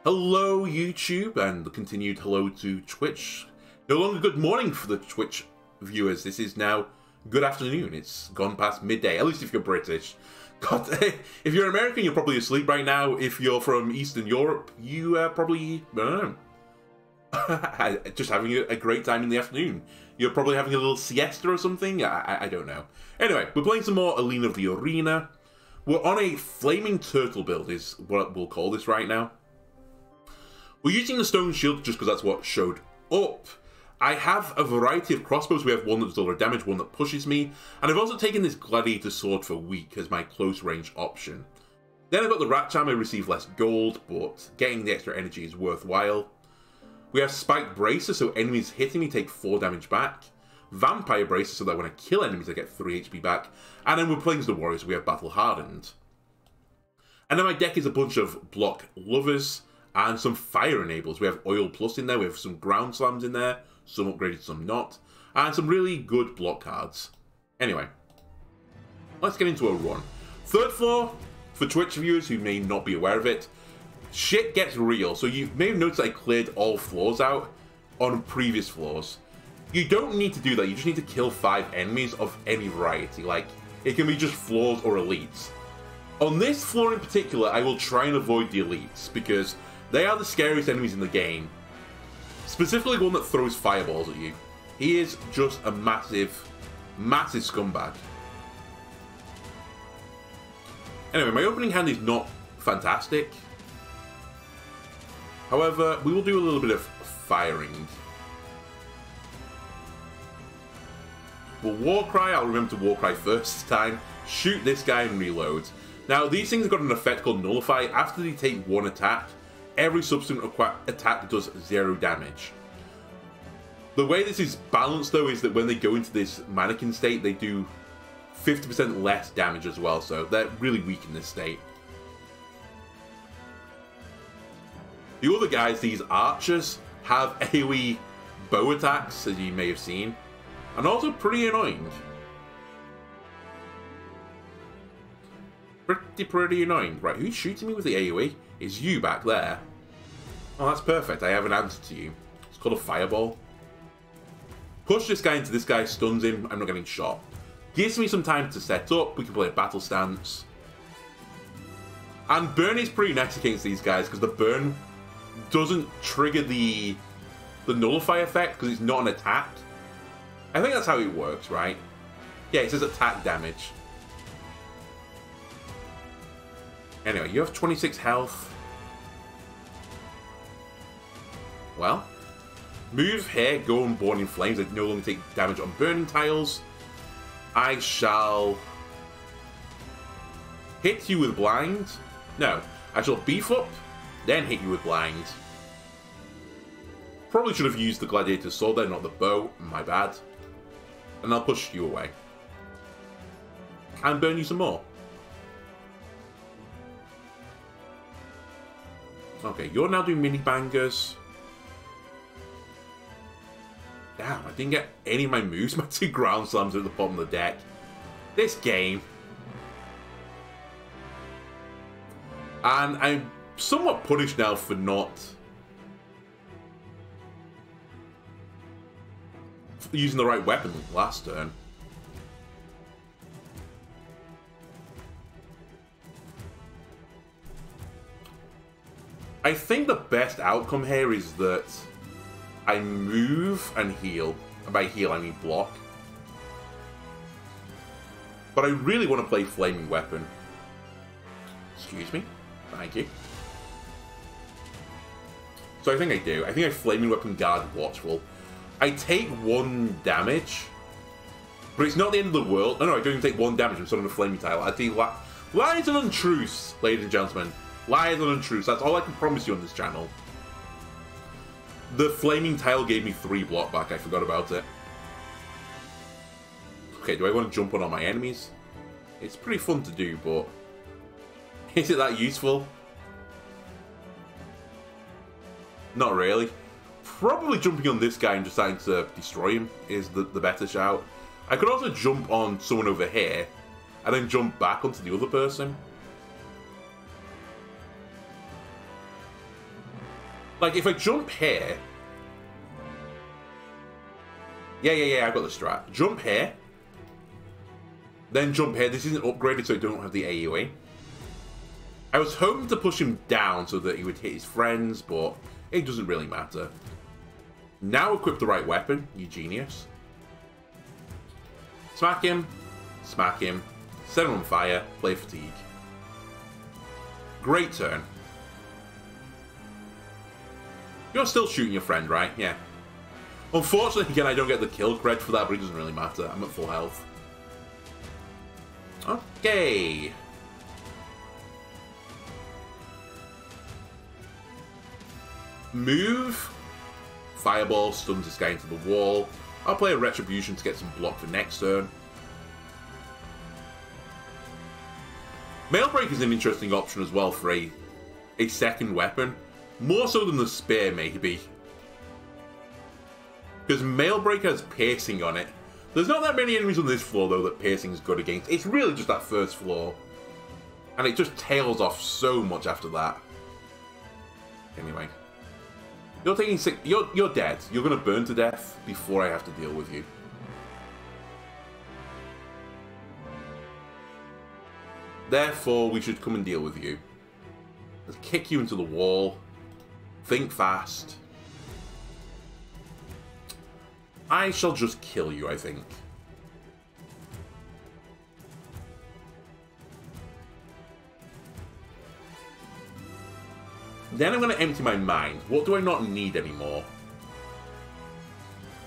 Hello YouTube, and the continued hello to Twitch. No longer good morning for the Twitch viewers, this is now good afternoon. It's gone past midday, at least if you're British. God, if you're American, you're probably asleep right now. If you're from Eastern Europe, you probably, I don't know, just having a great time in the afternoon. You're probably having a little siesta or something, I don't know. Anyway, we're playing some more Alina of the Arena. We're on a flaming turtle build is what we'll call this right now. We're using the stone shield just because that's what showed up. I have a variety of crossbows. We have one that does a lot of damage, one that pushes me, and I've also taken this gladiator sword for weak as my close range option. Then I've got the rat charm. I receive less gold, but getting the extra energy is worthwhile. We have spiked bracer, so enemies hitting me take 4 damage back. Vampire bracer, so that when I kill enemies I get 3 HP back. And then we're playing as the warriors, so we have battle hardened. And then my deck is a bunch of block lovers and some fire enables. We have oil plus in there, we have some ground slams in there, some upgraded, some not, and some really good block cards. Anyway, let's get into a run. Third floor, for Twitch viewers who may not be aware of it, shit gets real. So you may have noticed I cleared all floors out on previous floors. You don't need to do that, you just need to kill 5 enemies of any variety. Like, it can be just floors or elites. On this floor in particular, I will try and avoid the elites, because they are the scariest enemies in the game. Specifically one that throws fireballs at you. He is just a massive, massive scumbag. Anyway, my opening hand is not fantastic. However, we will do a little bit of firing. We'll Warcry. I'll remember to Warcry first this time. Shoot this guy and reload. Now, these things have got an effect called Nullify. After they take 1 attack, every subsequent attack does 0 damage. The way this is balanced, though, is that when they go into this mannequin state, they do 50% less damage as well, so they're really weak in this state. The other guys, these archers, have AoE bow attacks, as you may have seen, and also pretty annoying. Pretty annoying. Right, who's shooting me with the AoE? It's you back there. Oh, that's perfect. I have an answer to you. It's called a fireball. Push this guy into this guy, stuns him. I'm not getting shot. Gives me some time to set up. We can play a battle stance. And burn is pretty nice against these guys because the burn doesn't trigger the nullify effect because it's not an attack. I think that's how it works, right? Yeah, it says attack damage. Anyway, you have 26 health. Well, move here, go on Born in Flames. I no longer take damage on burning tiles. I shall hit you with blind. No, I shall beef up, then hit you with blind. Probably should have used the gladiator sword there, not the bow. My bad. And I'll push you away. And burn you some more. Okay, you're now doing mini bangers. Damn, I didn't get any of my moves. My 2 ground slams are at the bottom of the deck. This game. And I'm somewhat punished now for not using the right weapon last turn. I think the best outcome here is that I move and heal. And by heal, I mean block. But I really want to play Flaming Weapon. Excuse me. Thank you. So I think I do. I think I Flaming Weapon Guard Watchful. I take 1 damage. But it's not the end of the world. No, I don't even take 1 damage. I'm still on a Flaming Tile. I tell you what. Lies and untruths, ladies and gentlemen. Lies and untruths. That's all I can promise you on this channel. The flaming tile gave me 3 block back. I forgot about it. Okay, do I want to jump on all my enemies? It's pretty fun to do, but is it that useful? Not really. Probably jumping on this guy and just trying to destroy him is the better shout. I could also jump on someone over here and then jump back onto the other person. Like, if I jump here... Yeah, I've got the strat. Jump here. Then jump here. This isn't upgraded, so I don't have the AoE. I was hoping to push him down so that he would hit his friends, but it doesn't really matter. Now equip the right weapon, you genius. Smack him, set him on fire, play fatigue. Great turn. You're still shooting your friend, right? Yeah. Unfortunately, again, I don't get the kill cred for that, but it doesn't really matter. I'm at full health. Okay. Move. Fireball stuns this guy into the wall. I'll play a Retribution to get some block for next turn. Mailbreak is an interesting option as well for a second weapon. More so than the spear, maybe. Because Mailbreak has piercing on it. There's not that many enemies on this floor, though, that piercing is good against. It's really just that first floor. And it just tails off so much after that. Anyway. You're taking sick. You're dead. You're going to burn to death before I have to deal with you. Therefore, we should come and deal with you. Let's kick you into the wall. Think fast. I shall just kill you, I think. Then I'm going to empty my mind. What do I not need anymore?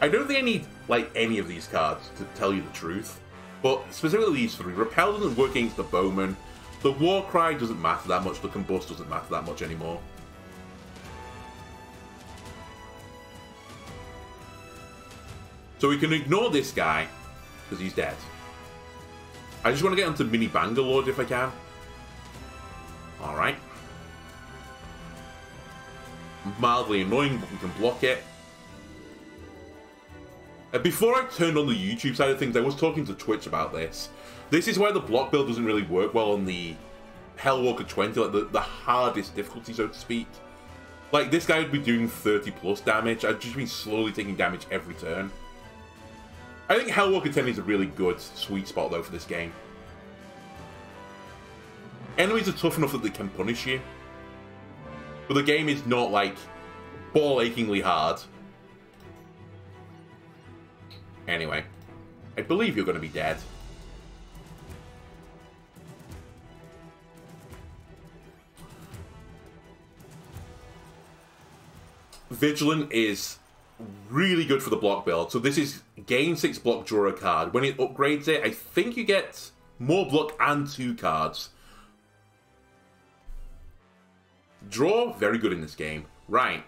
I don't think I need, like, any of these cards, to tell you the truth. But specifically these three. Repel doesn't work against the Bowman. The Warcry doesn't matter that much. The Combust doesn't matter that much anymore. So we can ignore this guy, because he's dead. I just want to get onto Mini Bangalore if I can. Alright. Mildly annoying, but we can block it. Before I turned on the YouTube side of things, I was talking to Twitch about this. This is why the block build doesn't really work well on the Hellwalker 20, like the hardest difficulty, so to speak. Like, this guy would be doing 30 plus damage. I'd just be slowly taking damage every turn. I think Hellwalker 10 is a really good sweet spot, though, for this game. Enemies are tough enough that they can punish you. But the game is not, like, ball-achingly hard. Anyway, I believe you're going to be dead. Vigilant is really good for the block build. So this is gain 6 block, draw a card. When it upgrades it, I think you get more block and 2 cards. Draw, very good in this game. Right.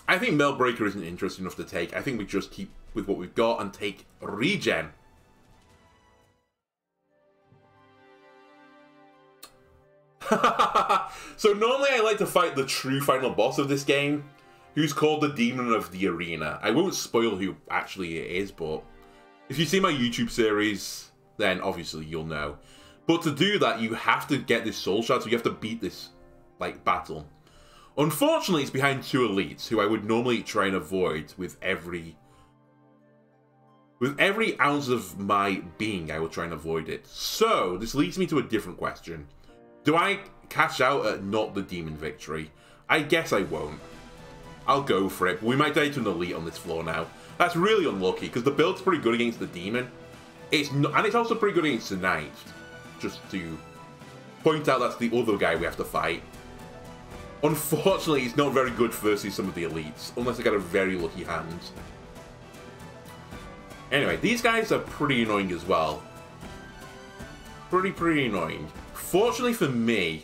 I think Mailbreaker isn't interesting enough to take. I think we just keep with what we've got and take Regen. So normally I like to fight the true final boss of this game, who's called the Demon of the Arena. I won't spoil who actually it is, but if you see my YouTube series, then obviously you'll know. But to do that, you have to get this soul shard, so you have to beat this, like, battle. Unfortunately, it's behind 2 elites, who I would normally try and avoid with every ounce of my being. I will try and avoid it. So, this leads me to a different question. Do I cash out at not the demon victory? I guess I won't. I'll go for it, but we might die to an elite on this floor now. That's really unlucky, because the build's pretty good against the demon. And it's also pretty good against the knight. Just to point out, that's the other guy we have to fight. Unfortunately, it's not very good versus some of the elites, unless I get a very lucky hand. Anyway, these guys are pretty annoying as well. Pretty annoying. Fortunately for me,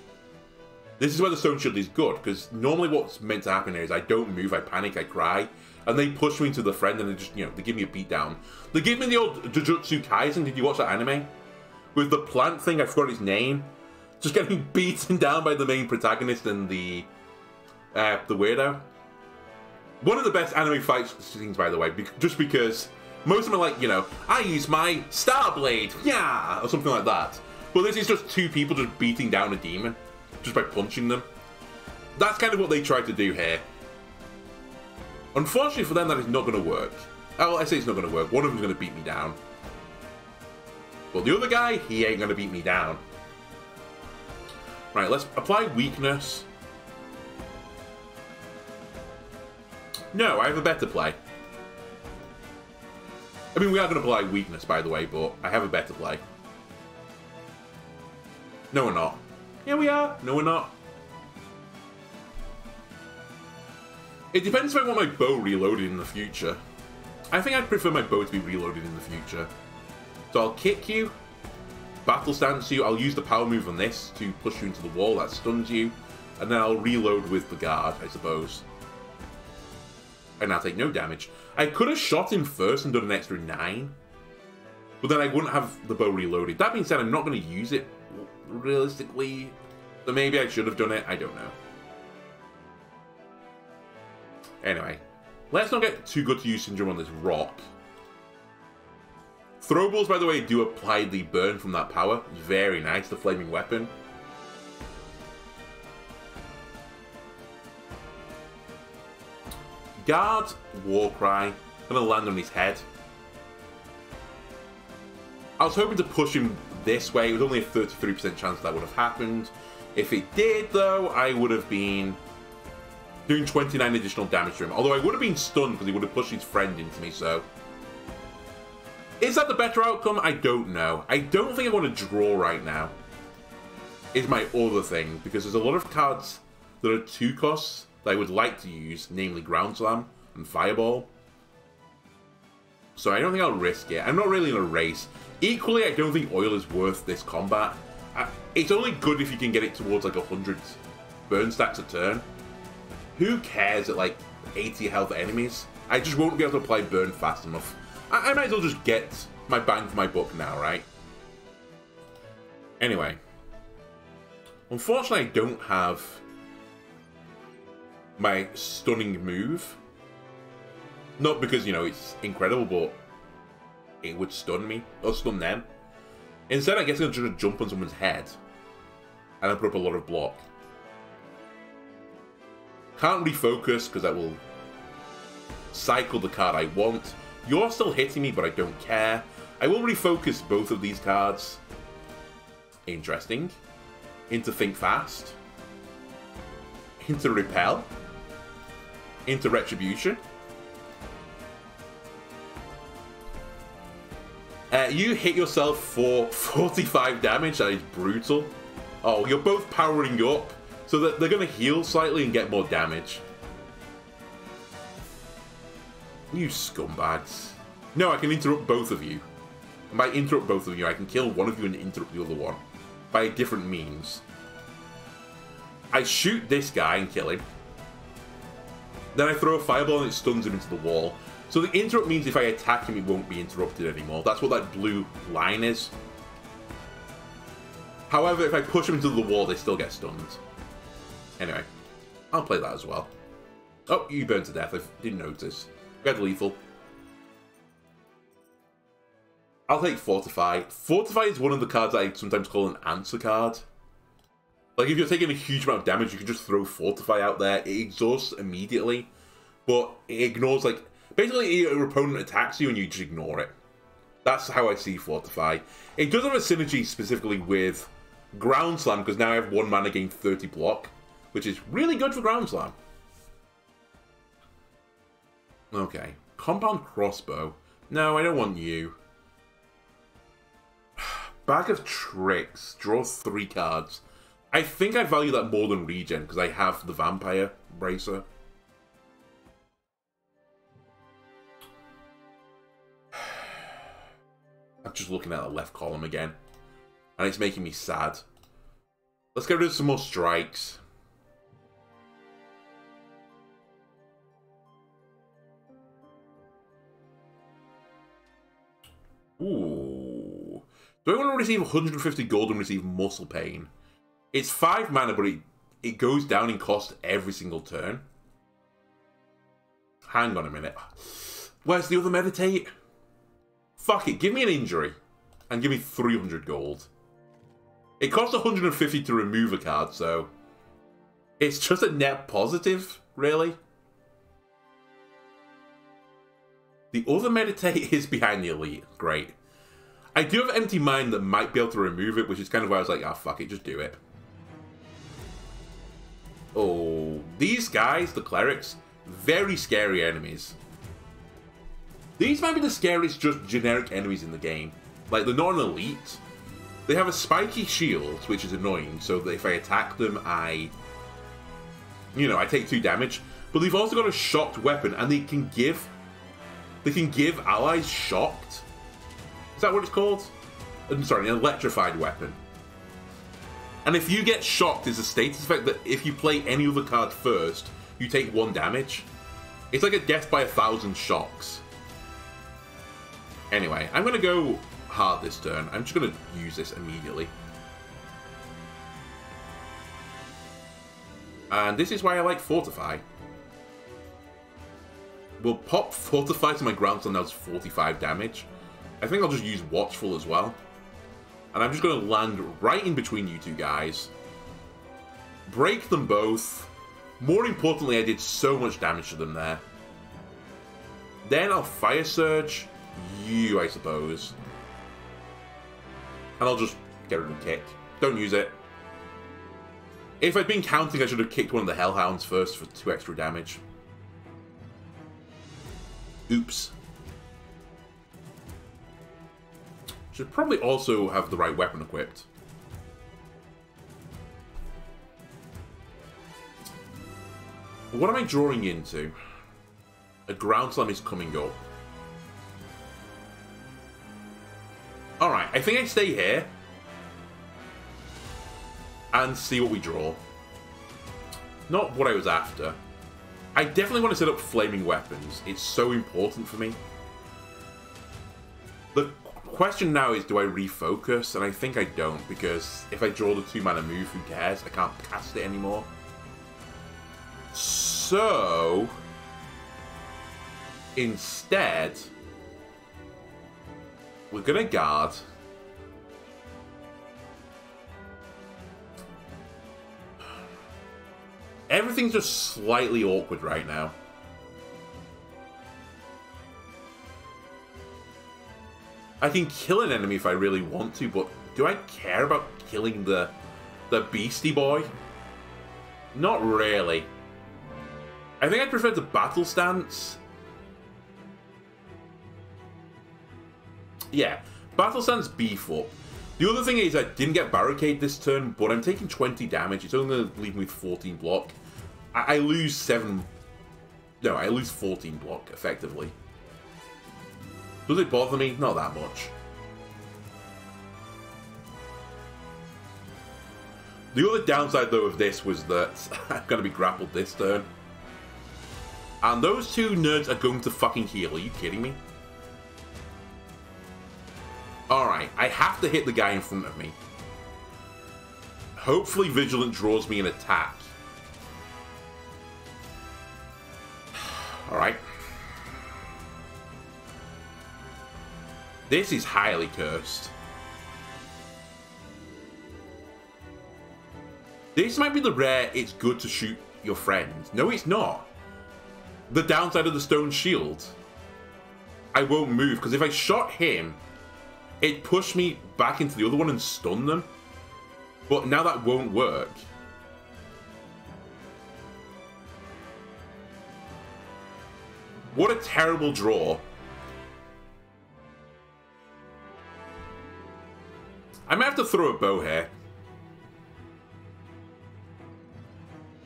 this is where the Stone Shield is good, because normally what's meant to happen here is I don't move, I panic, I cry, and they push me into the friend and they just, they give me a beatdown. They give me the old Jujutsu Kaisen. Did you watch that anime? With the plant thing, I forgot his name. Just getting beaten down by the main protagonist and the weirdo. One of the best anime fight scenes, by the way, just because most of them are like, I use my Star Blade, yeah, or something like that. But this is just 2 people just beating down a demon, just by punching them. That's kind of what they tried to do here. Unfortunately for them, that is not going to work. Oh, I say it's not going to work. One of them's going to beat me down. But the other guy, he ain't going to beat me down. Right, let's apply weakness. No, I have a better play. I mean, we are going to apply weakness, by the way, but I have a better play. No, we're not. Yeah, we are. No, we're not. It depends if I want my bow reloaded in the future. I think I'd prefer my bow to be reloaded in the future. So I'll kick you, battle stance you, I'll use the power move on this to push you into the wall, that stuns you, and then I'll reload with the guard, I suppose. And I'll take no damage. I could have shot him first and done an extra 9, but then I wouldn't have the bow reloaded. That being said, I'm not going to use it realistically, so maybe I should have done it, I don't know. Anyway, let's not get too good to use Syndrome on this rock. Throwables, by the way, do apply the burn from that power. It's very nice, the flaming weapon. Guard, Warcry, gonna land on his head. I was hoping to push him this way. It was only a 33% chance that would have happened. If it did, though, I would have been doing 29 additional damage to him. Although I would have been stunned because he would have pushed his friend into me, so... Is that the better outcome? I don't know. I don't think I want to draw right now. Is my other thing, because there's a lot of cards that are 2 costs that I would like to use, namely Ground Slam and Fireball. So I don't think I'll risk it. I'm not really in a race. Equally, I don't think oil is worth this combat. It's only good if you can get it towards like 100 burn stacks a turn. Who cares at like 80 health enemies? I just won't be able to apply burn fast enough. I might as well just get my bang for my buck now, right? Anyway. Unfortunately, I don't have my stunning move. Not because, you know, it's incredible, but it would stun me, or stun them. Instead, I guess I'm going to jump on someone's head, and I put up a lot of block. Can't refocus, because that will cycle the card I want. You're still hitting me, but I don't care. I will refocus both of these cards. Interesting. Into Think Fast. Into Repel. Into Retribution. You hit yourself for 45 damage. That is brutal. Oh, you're both powering up, so that they're going to heal slightly and get more damage. You scumbags. No, I can interrupt both of you. And by interrupt both of you, I can kill one of you and interrupt the other one. By a different means. I shoot this guy and kill him. Then I throw a fireball and it stuns him into the wall. So the interrupt means if I attack him, it won't be interrupted anymore. That's what that blue line is. However, if I push him into the wall, they still get stunned. Anyway, I'll play that as well. Oh, you burned to death. I didn't notice. Red lethal. I'll take Fortify. Fortify is one of the cards that I sometimes call an answer card. Like, if you're taking a huge amount of damage, you can just throw Fortify out there. It exhausts immediately, but it ignores, like... Basically, your opponent attacks you and you just ignore it. That's how I see Fortify. It does have a synergy specifically with Ground Slam, because now I have 1 mana gain 30 block, which is really good for Ground Slam. Okay. Compound Crossbow. No, I don't want you. Bag of Tricks. Draw 3 cards. I think I value that more than Regen, because I have the Vampire Bracer. I'm just looking at the left column again, and it's making me sad. Let's get rid of some more strikes. Ooh. Do I want to receive 150 gold and receive Muscle Pain? It's 5 mana, but it goes down in cost every single turn. Hang on a minute. Where's the other Meditate? Fuck it, give me an injury. And give me 300 gold. It costs 150 to remove a card, so... It's just a net positive, really. The other meditate is behind the elite. Great. I do have Empty Mind that might be able to remove it, which is kind of why I was like, ah, fuck it, just do it. Oh, these guys, the clerics, very scary enemies. These might be the scariest just generic enemies in the game. Like, they're not an elite. They have a spiky shield, which is annoying, so that if I attack them, I take 2 damage. But they've also got a shocked weapon, and they can give allies shocked. Is that what it's called? I'm sorry, an electrified weapon. And if you get shocked, there's a status effect that if you play any other card first, you take 1 damage. It's like a death by 1,000 shocks. Anyway, I'm going to go hard this turn. I'm just going to use this immediately. And this is why I like Fortify. We'll pop Fortify to my Groundsel, now it's 45 damage. I think I'll just use Watchful as well. And I'm just going to land right in between you two guys. Break them both. More importantly, I did so much damage to them there. Then I'll Fire Surge you, I suppose. And I'll just get rid of the kick. Don't use it. If I'd been counting, I should have kicked one of the Hellhounds first for 2 extra damage. Oops. Should probably also have the right weapon equipped. What am I drawing into? A Ground Slam is coming up. Alright, I think I stay here. And see what we draw. Not what I was after. I definitely want to set up Flaming Weapons. It's so important for me. The question now is, do I refocus? And I think I don't, because if I draw the 2-mana move, who cares? I can't cast it anymore. So instead, we're gonna guard. Everything's just slightly awkward right now. I can kill an enemy if I really want to, but do I care about killing the beastie boy? Not really. I think I prefer the battle stance. Yeah, battle stance beef up. The other thing is I didn't get barricade this turn, but I'm taking 20 damage. It's only going to leave me with 14 block. I lose 7... No, I lose 14 block, effectively. Does it bother me? Not that much. The other downside, though, of this was that I'm going to be grappled this turn. And those 2 nerds are going to fucking heal. Are you kidding me? Alright, I have to hit the guy in front of me. Hopefully Vigilant draws me an attack. Alright. This is highly cursed. This might be the rare, it's good to shoot your friend. No, it's not. The downside of the stone shield. I won't move, because if I shot him, it pushed me back into the other one and stunned them. But now that won't work. What a terrible draw. I might have to throw a bow here.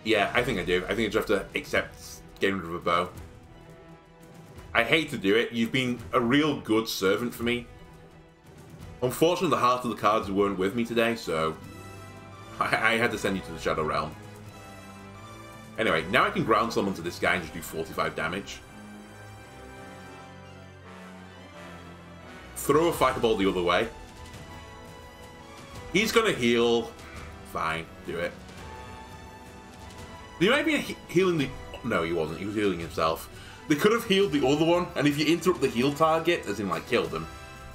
Yeah, I think I do. I think I just have to accept getting rid of a bow. I hate to do it. You've been a real good servant for me. Unfortunately, the heart of the cards weren't with me today, so I had to send you to the Shadow Realm. Anyway, now I can ground summon to this guy and just do 45 damage. Throw a fireball the other way. He's gonna heal. Fine, do it. He might be healing the... No, he wasn't. He was healing himself. They could have healed the other one, and if you interrupt the heal target, as in, like, kill them,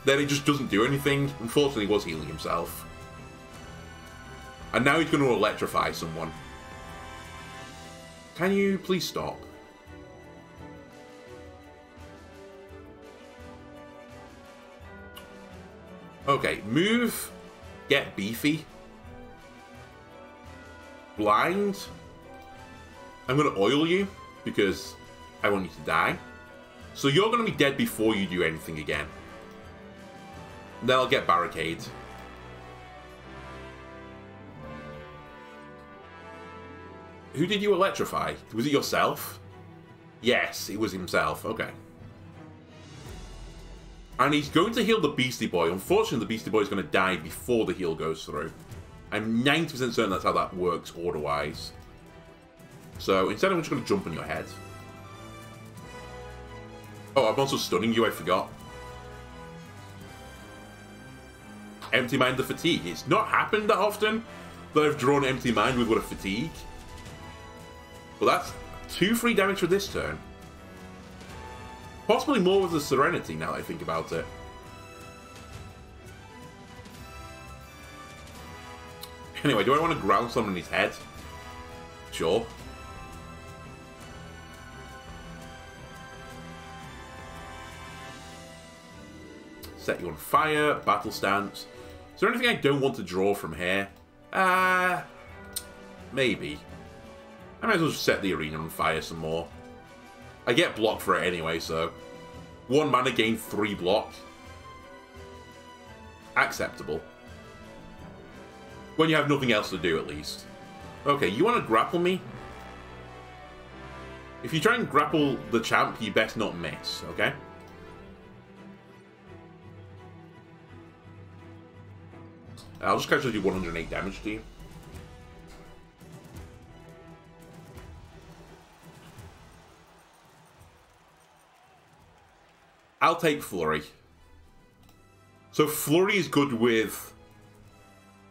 then it just doesn't do anything. Unfortunately, he was healing himself. And now he's going to electrify someone. Can you please stop? move, get beefy, blind. I'm going to oil you because I want you to die. So you're going to be dead before you do anything again. Then I'll get barricade. Who did you electrify? Was it yourself? Yes, it was himself. Okay. And he's going to heal the Beastie Boy. Unfortunately, the Beastie Boy is going to die before the heal goes through. I'm 90% certain that's how that works order-wise. So instead, I'm just going to jump on your head. Oh, I'm also stunning you, I forgot. Empty Mind the Fatigue. It's not happened that often that I've drawn Empty Mind with what a Fatigue. But that's 2 free damage for this turn. Possibly more with the Serenity now that I think about it. Anyway, do I want to ground summon his head? Sure. Set you on fire, battle stance. Is there anything I don't want to draw from here? Maybe. I might as well just set the arena on fire some more. I get blocked for it anyway, so 1 mana gain 3 block. Acceptable. When you have nothing else to do, at least. Okay, you want to grapple me? If you try and grapple the champ, you best not miss, okay? I'll just casually do 108 damage to you. I'll take Flurry. So Flurry is good with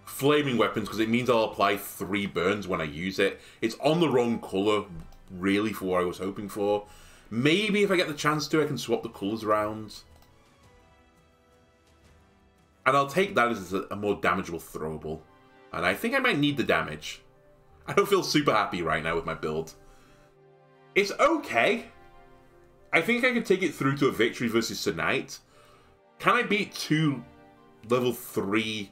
flaming weapons because it means I'll apply 3 burns when I use it. It's on the wrong colour, really, for what I was hoping for. Maybe if I get the chance to, I can swap the colours around. And I'll take that as a more damageable throwable. And I think I might need the damage. I don't feel super happy right now with my build. It's okay. I think I can take it through to a victory versus Tonight. Can I beat 2 level 3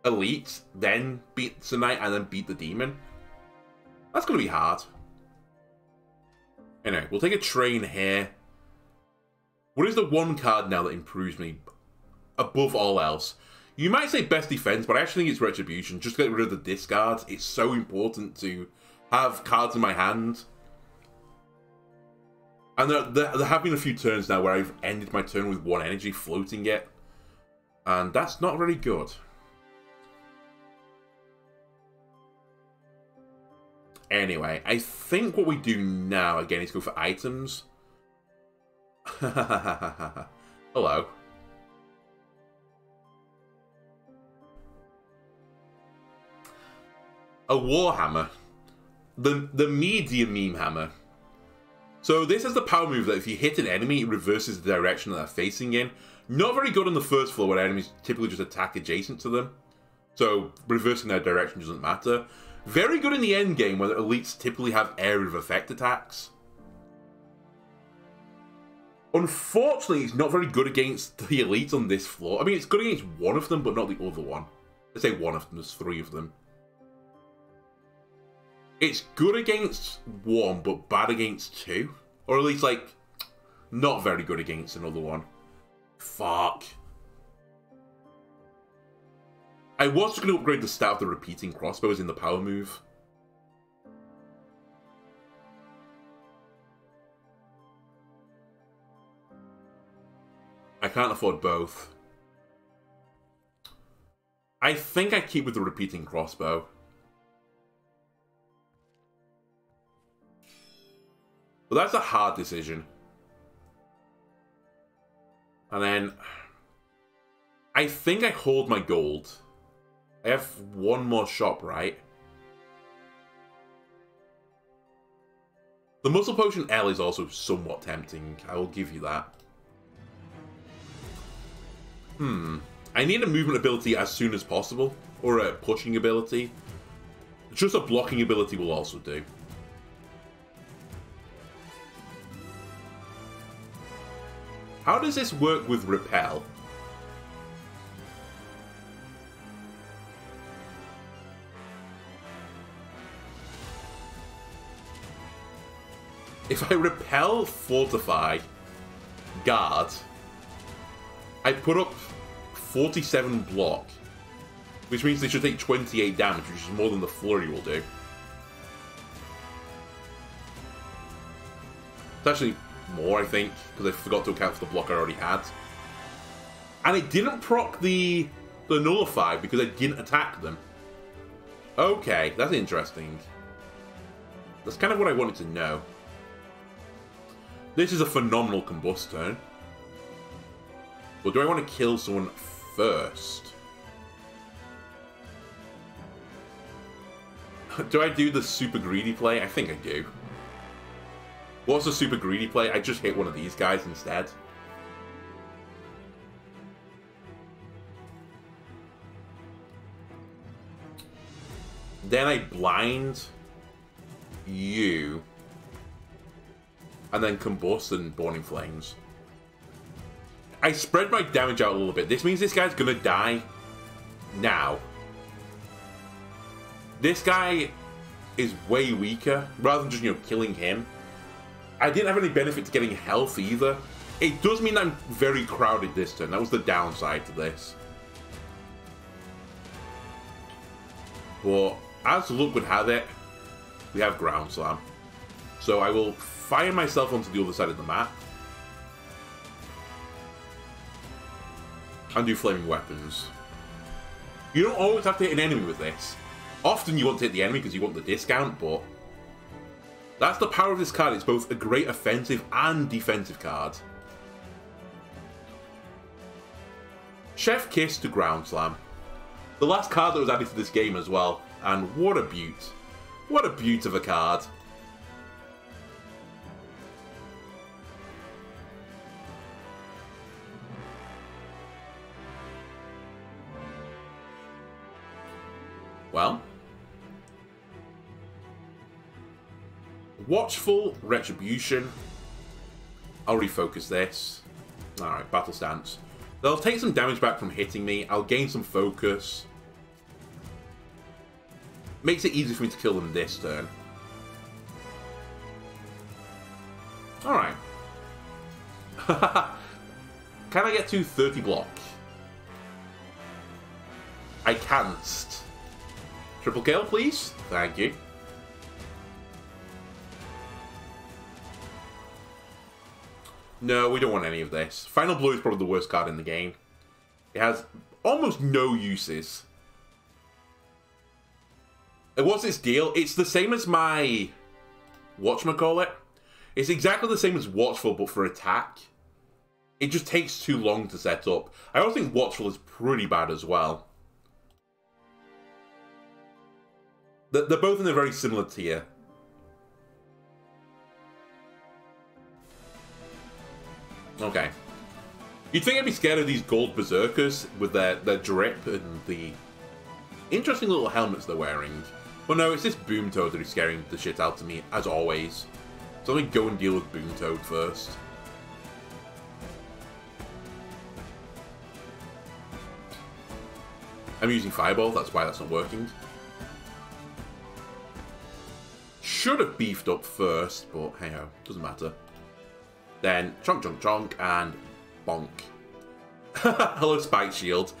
elites, then beat Tonight, and then beat the demon? That's going to be hard. Anyway, we'll take a train here. What is the 1 card now that improves me above all else? You might say best defense, but I actually think it's Retribution. Just get rid of the discards. It's so important to have cards in my hand. And there have been a few turns now where I've ended my turn with 1 energy floating it. And that's not very good. Anyway, I think what we do now, again, is go for items. Hello. A Warhammer. The medium meme hammer. So this has the power move that if you hit an enemy, it reverses the direction that they're facing in. Not very good on the first floor when enemies typically just attack adjacent to them. So reversing their direction doesn't matter. Very good in the end game where the elites typically have area of effect attacks. Unfortunately, it's not very good against the elites on this floor. I mean, it's good against one of them, but not the other one. Let's say one of them, there's 3 of them. It's good against 1, but bad against 2. Or at least, like, not very good against another one. Fuck. I was going to upgrade the stat of the repeating crossbows in the power move. I can't afford both. I think I keep with the repeating crossbow. But that's a hard decision. And then I think I hold my gold. I have 1 more shop, right? The Muscle Potion L is also somewhat tempting. I will give you that. I need a movement ability as soon as possible. Or a pushing ability. Just a blocking ability will also do. How does this work with Repel? If I repel, fortify, guard, I put up 47 block, which means they should take 28 damage, which is more than the flurry will do. It's actually more, I think, because I forgot to account for the block I already had. And it didn't proc the nullify because I didn't attack them. Okay, that's interesting. That's kind of what I wanted to know. This is a phenomenal combust turn. But do I want to kill someone first? Do I do the super greedy play? I think I do. What's the super greedy play? I just hit one of these guys instead. Then I blind you. And then combust and burning flames. I spread my damage out a little bit. This means this guy's gonna die now. This guy is way weaker, rather than just, you know, killing him. I didn't have any benefit to getting health either. It does mean I'm very crowded this turn. That was the downside to this. But as luck would have it, we have ground slam. So I will fire myself onto the other side of the map. And do flaming weapons. You don't always have to hit an enemy with this. Often you want to hit the enemy because you want the discount, but that's the power of this card. It's both a great offensive and defensive card. Chef Kiss to Ground Slam. The last card that was added to this game as well. And what a beaut. What a beaut of a card. Well. Watchful Retribution. I'll refocus this. Alright, Battle Stance. They'll take some damage back from hitting me. I'll gain some focus. Makes it easy for me to kill them this turn. Alright. Can I get to 30 block? I can't. Triple kill, please. Thank you. No, we don't want any of this. Final Blow is probably the worst card in the game. It has almost no uses. And what's its deal? It's the same as my... whatchamacallit? It's exactly the same as Watchful, but for attack. It just takes too long to set up. I also think Watchful is pretty bad as well. They're both in a very similar tier. Okay. You'd think I'd be scared of these gold berserkers with their drip and the interesting little helmets they're wearing. But no, it's this Boom Toad that is scaring the shit out of me, as always. So let me go and deal with Boom Toad first. I'm using Fireball, that's why that's not working. Should have beefed up first, but hey ho, doesn't matter. Then chonk chonk chonk and bonk. Hello Spike Shield.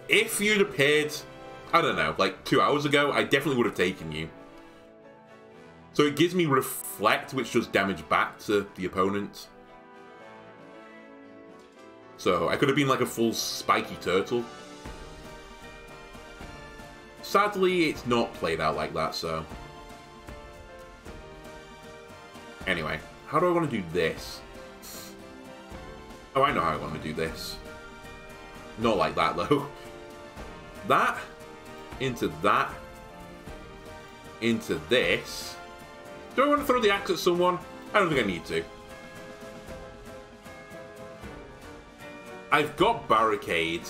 If you'd appeared, I don't know, like 2 hours ago, I definitely would have taken you. So it gives me Reflect, which does damage back to the opponent. So I could have been like a full spiky turtle. Sadly, it's not played out like that, so... Anyway, how do I want to do this? Oh, I know how I want to do this. Not like that, though. That, into this. Do I want to throw the axe at someone? I don't think I need to. I've got Barricade,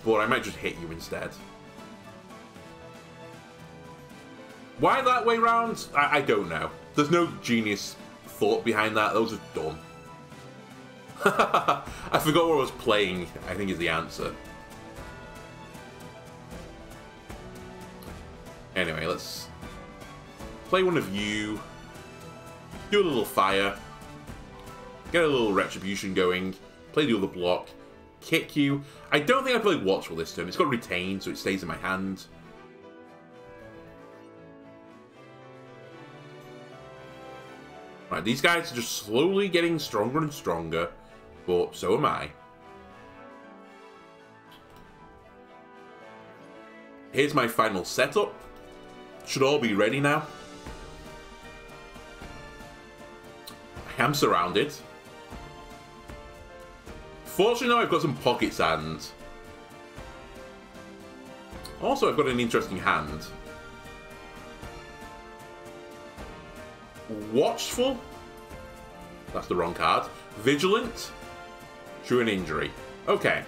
but I might just hit you instead. Why that way round? I don't know. There's no genius thought behind that. That was just dumb. I forgot what I was playing, I think is the answer. Anyway, let's play one of you. do a little fire, get a little retribution going, play the other block, kick you. I don't think I play Watchful this turn. It's got Retain, so it stays in my hand. Right, these guys are just slowly getting stronger and stronger, but so am I. Here's my final setup. Should all be ready now. I am surrounded. Fortunately, now I've got some pockets and also I've got an interesting hand. Watchful? That's the wrong card. Vigilant? True an injury. Okay.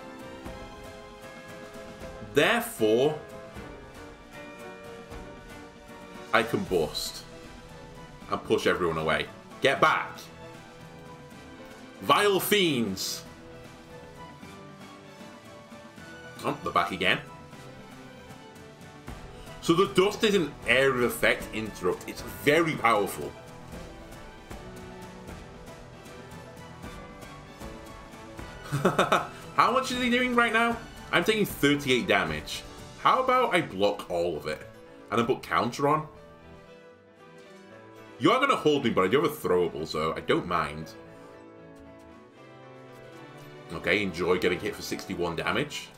Therefore, I can bust and push everyone away. Get back! Vile fiends! Oh, they're back again. So the dust is an area effect interrupt. It's very powerful. How much is he doing right now? I'm taking 38 damage. How about I block all of it and then put counter on? You are going to hold me, but I do have a throwable, so I don't mind. Okay, enjoy getting hit for 61 damage.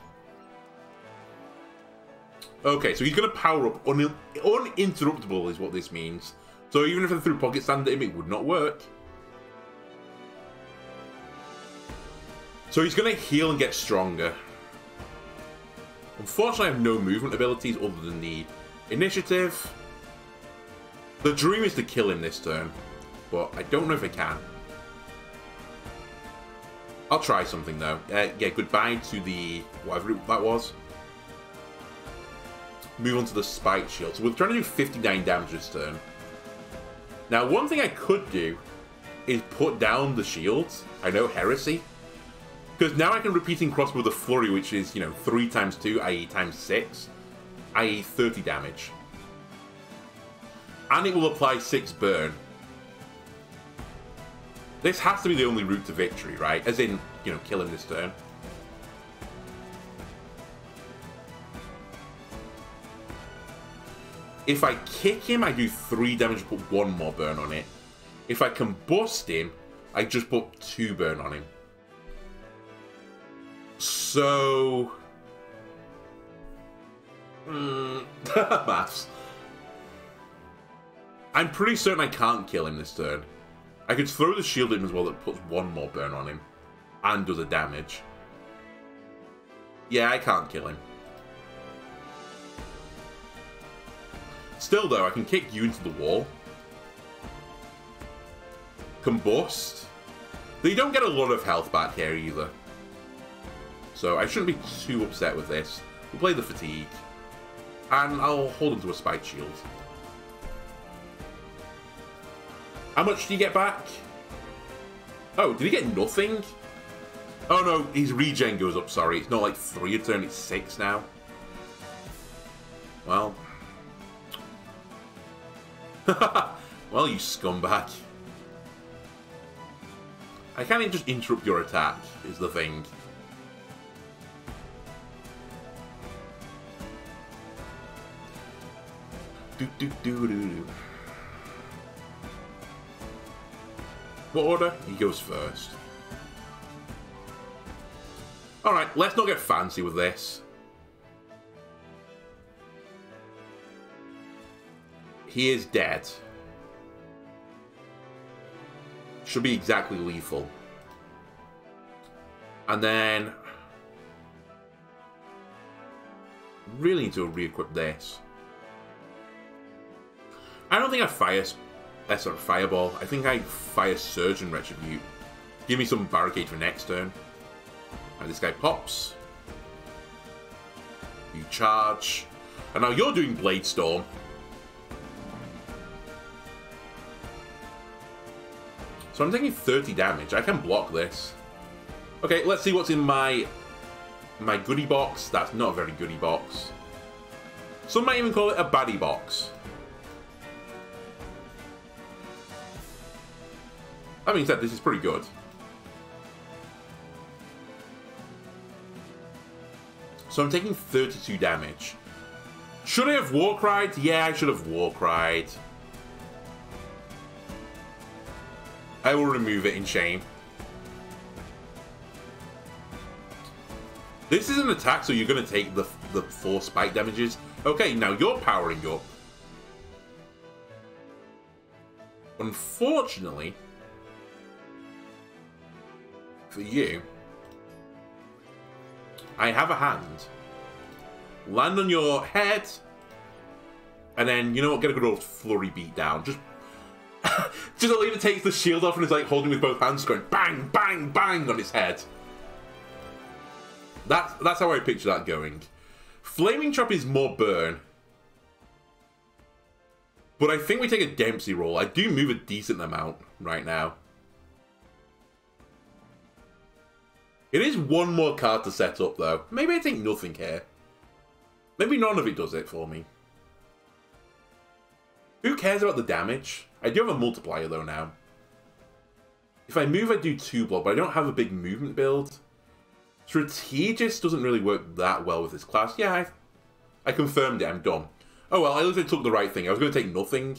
Okay, so he's going to power up. Uninterruptible is what this means. So even if I threw Pocket Sand at him, it would not work. So he's going to heal and get stronger. Unfortunately, I have no movement abilities other than the initiative. The dream is to kill him this turn, but I don't know if I can. I'll try something though. Yeah, goodbye to the whatever that was. Move on to the Spike Shield. So we're trying to do 59 damage this turn. Now, one thing I could do is put down the shields. I know, heresy. Because now I can repeating crossbow with a flurry, which is, you know, 3 times 2, i.e. times 6, i.e. 30 damage. And it will apply 6 burn. This has to be the only route to victory, right? As in, you know, kill him this turn. If I kick him, I do 3 damage, put 1 more burn on it. If I can bust him, I just put 2 burn on him. So... maths. I'm pretty certain I can't kill him this turn. I could throw the shield at him as well that puts 1 more burn on him. And does a damage. Yeah, I can't kill him. Still though, I can kick you into the wall. Combust. They don't get a lot of health back here either. So I shouldn't be too upset with this. We'll play the fatigue. And I'll hold him to a spike shield. How much do you get back? Oh, did he get nothing? Oh no, his regen goes up, sorry. It's not like 3 a turn, it's 6 now. Well. Well, you scumbag. I can't just interrupt your attack, is the thing. Do. What order? He goes first. Alright, let's not get fancy with this. He is dead. Should be exactly lethal. And then... really need to re-equip this. I don't think I fire... Fireball. I think I fire Surge and Retribute. Give me some barricade for next turn. And this guy pops. You charge. And now you're doing Blade Storm. So I'm taking 30 damage. I can block this. Okay, let's see what's in my goodie box. That's not a very goodie box. Some might even call it a baddie box. That being said, this is pretty good. So I'm taking 32 damage. Should I have Warcried? Yeah, I should have Warcried. I will remove it in shame. This is an attack, so you're going to take the 4 spike damages. Okay, now you're powering up. Unfortunately, for you, I have a hand. Land on your head, and then, you know what, get a good old flurry beat down. Just Alina takes the shield off and is like holding with both hands, going bang, bang, bang on his head. That's how I picture that going. Flaming Chop is more burn. But I think we take a Dempsey roll. I do move a decent amount right now. It is one more card to set up, though. Maybe I take nothing here. Maybe none of it does it for me. Who cares about the damage? I do have a multiplier, though, now. If I move, I do 2 block, but I don't have a big movement build. Strategist doesn't really work that well with this class. Yeah, I confirmed it. I'm done. Oh, well, I literally took the right thing. I was going to take nothing.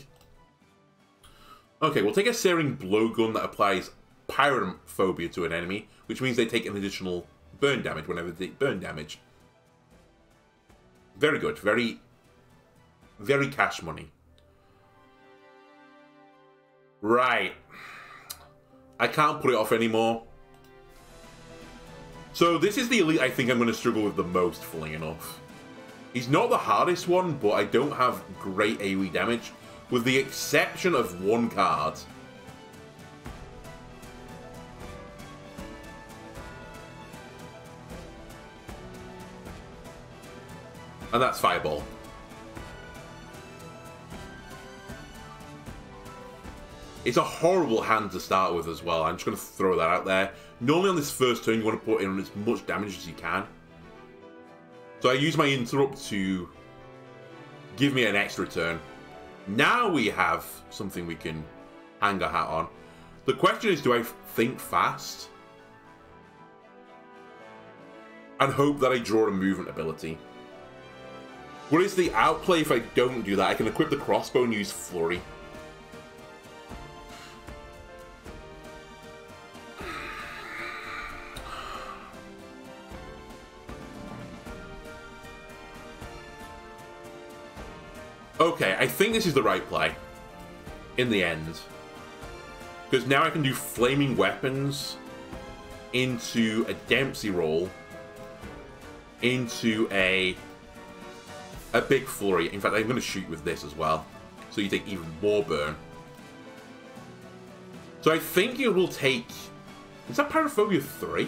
Okay, we'll take a Searing Blowgun that applies Pyrophobia to an enemy, which means they take an additional burn damage whenever they burn damage. Very good. Very, very cash money. Right. I can't put it off anymore. So this is the elite I think I'm going to struggle with the most, fully enough. He's not the hardest one, but I don't have great AoE damage, with the exception of one card. And that's Fireball. It's a horrible hand to start with as well. I'm just going to throw that out there. Normally on this first turn, you want to put in as much damage as you can. So I use my Interrupt to give me an extra turn. Now we have something we can hang our hat on. The question is, do I think fast? And hope that I draw a movement ability? What is the outplay if I don't do that? I can equip the crossbow and use Flurry. Okay, I think this is the right play. In the end. Because now I can do Flaming Weapons into a Dempsey roll. Into a big Flurry. In fact, I'm going to shoot with this as well. So you take even more burn. So I think you will take... Is that Pyrophobia 3?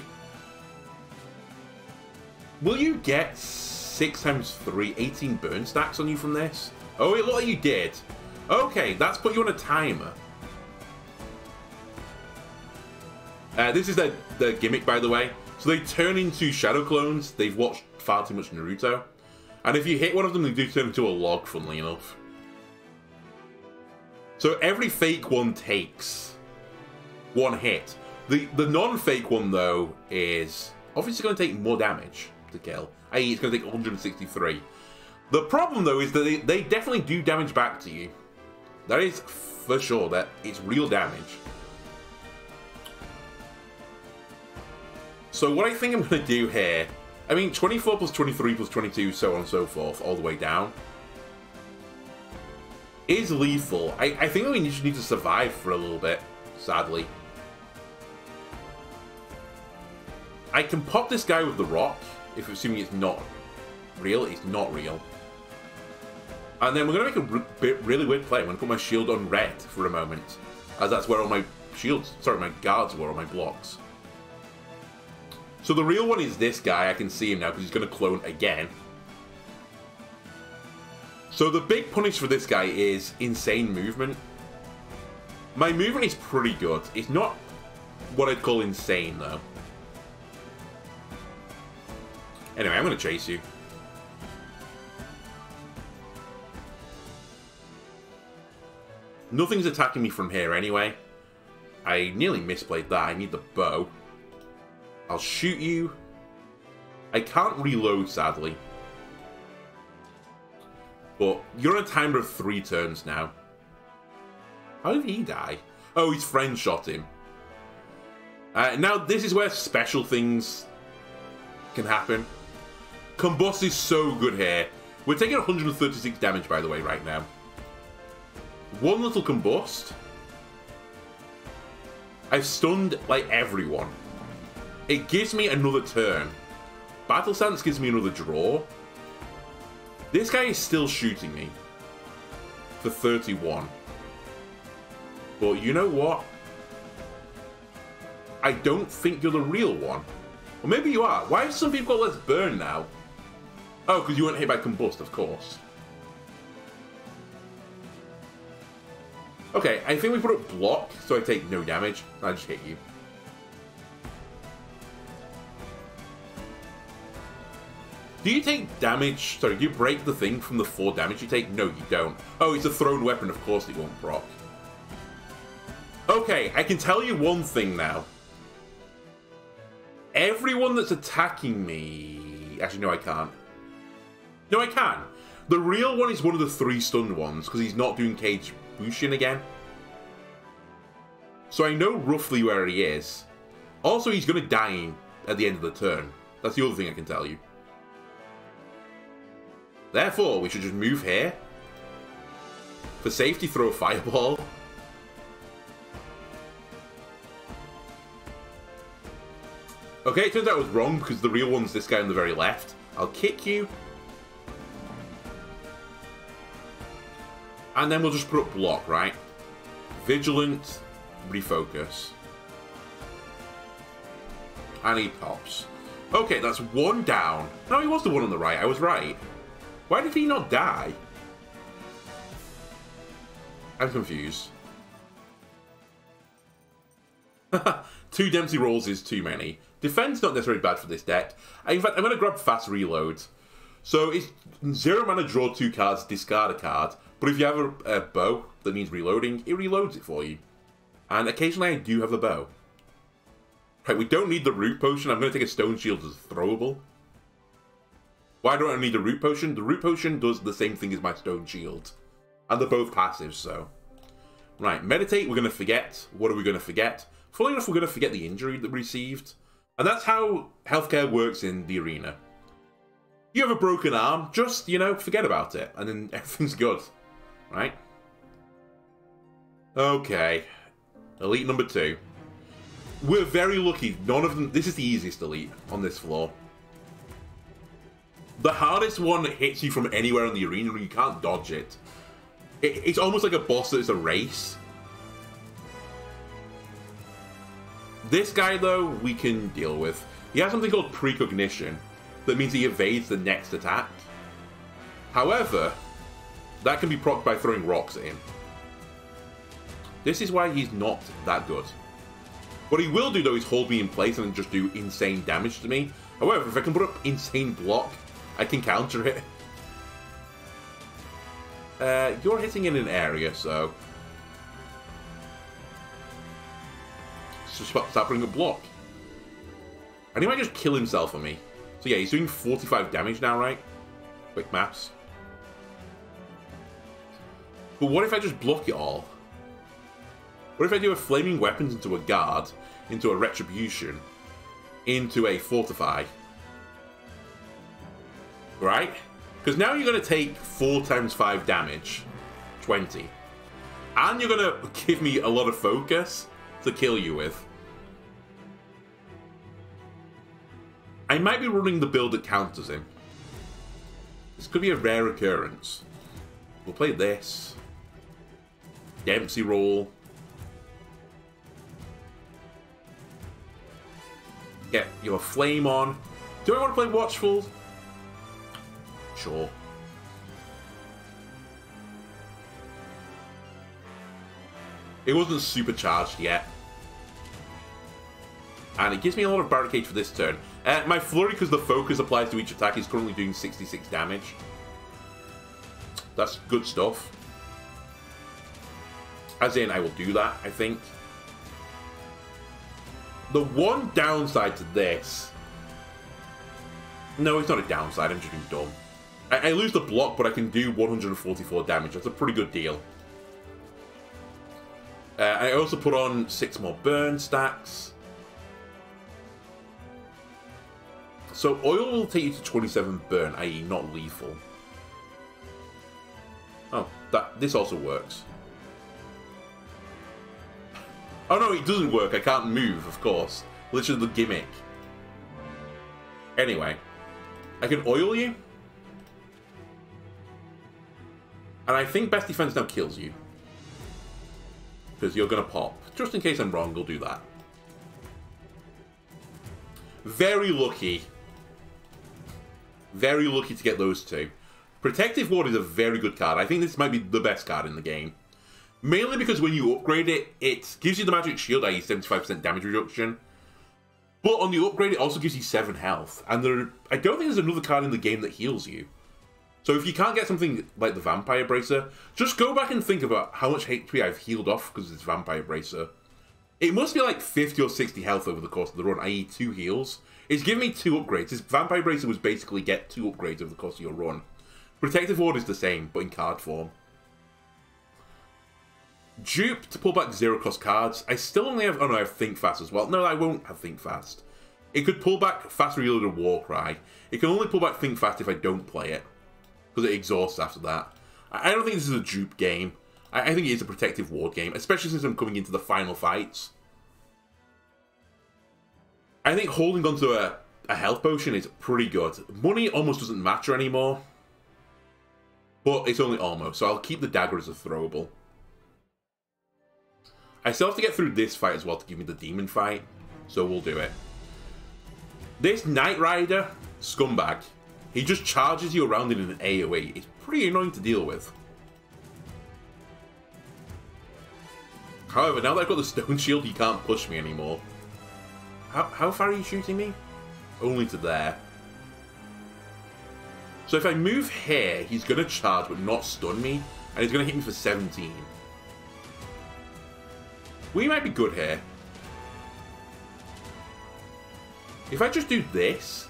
Will you get 6 times 3, 18 burn stacks on you from this? Oh, it looked like you did. Okay, that's put you on a timer. This is their gimmick, by the way. So they turn into shadow clones. They've watched far too much Naruto. And if you hit one of them, they do turn into a log, funnily enough. So every fake one takes 1 hit. The non-fake one, though, is obviously going to take more damage to kill. i.e. it's going to take 163. The problem, though, is that they definitely do damage back to you. That is for sure. That it's real damage. So what I think I'm going to do here... I mean, 24 plus 23 plus 22, so on and so forth, all the way down, is lethal. I think that we just need to survive for a little bit, sadly. I can pop this guy with the rock, if assuming it's not real. It's not real. And then we're going to make a really weird play. I'm going to put my shield on red for a moment, as that's where all my shields, sorry, my guards were, or my blocks. So the real one is this guy. I can see him now because he's going to clone again. So the big punish for this guy is insane movement. My movement is pretty good. It's not what I'd call insane, though. Anyway, I'm going to chase you. Nothing's attacking me from here anyway. I nearly misplayed that. I need the bow. I'll shoot you. I can't reload, sadly. But you're on a timer of 3 turns now. How did he die? Oh, his friend shot him. Now, this is where special things can happen. Combust is so good here. We're taking 136 damage, by the way, right now. One little combust. I've stunned, like, everyone. It gives me another turn. Battle Stance gives me another draw. This guy is still shooting me. For 31. But you know what? I don't think you're the real one. Or maybe you are. Why have some people got less burn now? Oh, because you weren't hit by combust, of course. Okay, I think we put up block, so I take no damage. I just hit you. Do you take damage? Sorry, do you break the thing from the 4 damage you take? No, you don't. Oh, it's a thrown weapon, of course it won't proc. Okay, I can tell you one thing now. Everyone that's attacking me... Actually, no, I can't. No, I can. The real one is one of the 3 stunned ones, because he's not doing Cage Bushin again. So I know roughly where he is. Also, he's going to die at the end of the turn. That's the other thing I can tell you. Therefore, we should just move here. For safety, throw a fireball. Okay, it turns out I was wrong because the real one's this guy on the very left. I'll kick you. And then we'll just put up block, right? Vigilant, refocus. And he pops. Okay, that's 1 down. No, he was the one on the right. I was right. Why did he not die? I'm confused. 2 Dempsey rolls is too many. Defense not necessarily bad for this deck. In fact, I'm going to grab fast reload. So it's 0 mana, draw 2 cards, discard a card. But if you have a bow that needs reloading, it reloads it for you. And occasionally I do have a bow. Right, we don't need the root potion. I'm going to take a stone shield as throwable. Why don't I need the root potion? The root potion does the same thing as my stone shield. And they're both passives, so. Right, meditate, we're going to forget. What are we going to forget? Funnily enough, we're going to forget the injury that we received. And that's how healthcare works in the arena. You have a broken arm, just, you know, forget about it. And then everything's good. Right? Okay. Elite number 2. We're very lucky. None of them... This is the easiest elite on this floor. The hardest one hits you from anywhere in the arena and you can't dodge it. It's almost like a boss that is a race. This guy, though, we can deal with. He has something called precognition. That means he evades the next attack. However, that can be procced by throwing rocks at him. This is why he's not that good. What he will do, though, is hold me in place and just do insane damage to me. However, if I can put up insane block, I can counter it. You're hitting in an area, so... Start putting a block. And he might just kill himself on me. So yeah, he's doing 45 damage now, right? Quick maths. But what if I just block it all? What if I do a flaming weapons into a guard, into a retribution, into a fortify? Right? Because now you're going to take 4 times 5 damage. 20. And you're going to give me a lot of focus to kill you with. I might be running the build that counters him. This could be a rare occurrence. We'll play this. Dempsey roll. Get your flame on. Do I want to play Watchful? Sure. It wasn't supercharged yet. And it gives me a lot of barricade for this turn. My flurry, because the focus applies to each attack, is currently doing 66 damage. That's good stuff. As in, I will do that, I think. The one downside to this... No, it's not a downside, I'm just being dumb. I lose the block, but I can do 144 damage. That's a pretty good deal. I also put on 6 more burn stacks. So oil will take you to 27 burn, i.e. not lethal. Oh, this also works. Oh no, it doesn't work. I can't move, of course. Literally the gimmick. Anyway, I can oil you. And I think best defense now kills you. Because you're going to pop. Just in case I'm wrong, I'll do that. Very lucky. Very lucky to get those two. Protective Ward is a very good card. I think this might be the best card in the game. Mainly because when you upgrade it, it gives you the magic shield, i.e. 75% damage reduction. But on the upgrade, it also gives you 7 health. And I don't think there's another card in the game that heals you. So if you can't get something like the Vampire Bracer, just go back and think about how much HP I've healed off because of this Vampire Bracer. It must be like 50 or 60 health over the course of the run, i.e. 2 heals. It's giving me 2 upgrades. This Vampire Bracer was basically get 2 upgrades over the course of your run. Protective Ward is the same, but in card form. Dupe to pull back 0 cost cards. I still only have... Oh no, I have Think Fast as well. No, I won't have Think Fast. It could pull back Fast Reloaded Warcry. It can only pull back Think Fast if I don't play it. Because it exhausts after that. I don't think this is a dupe game. I think it is a protective ward game, especially since I'm coming into the final fights. I think holding onto a health potion is pretty good. Money almost doesn't matter anymore. But it's only almost, so I'll keep the dagger as a throwable. I still have to get through this fight as well to give me the demon fight, so we'll do it. This Knight Rider, scumbag. He just charges you around in an AoE. It's pretty annoying to deal with. However, now that I've got the stone shield, he can't push me anymore. How far are you shooting me? Only to there. So if I move here, he's going to charge but not stun me. And he's going to hit me for 17. We might be good here. If I just do this...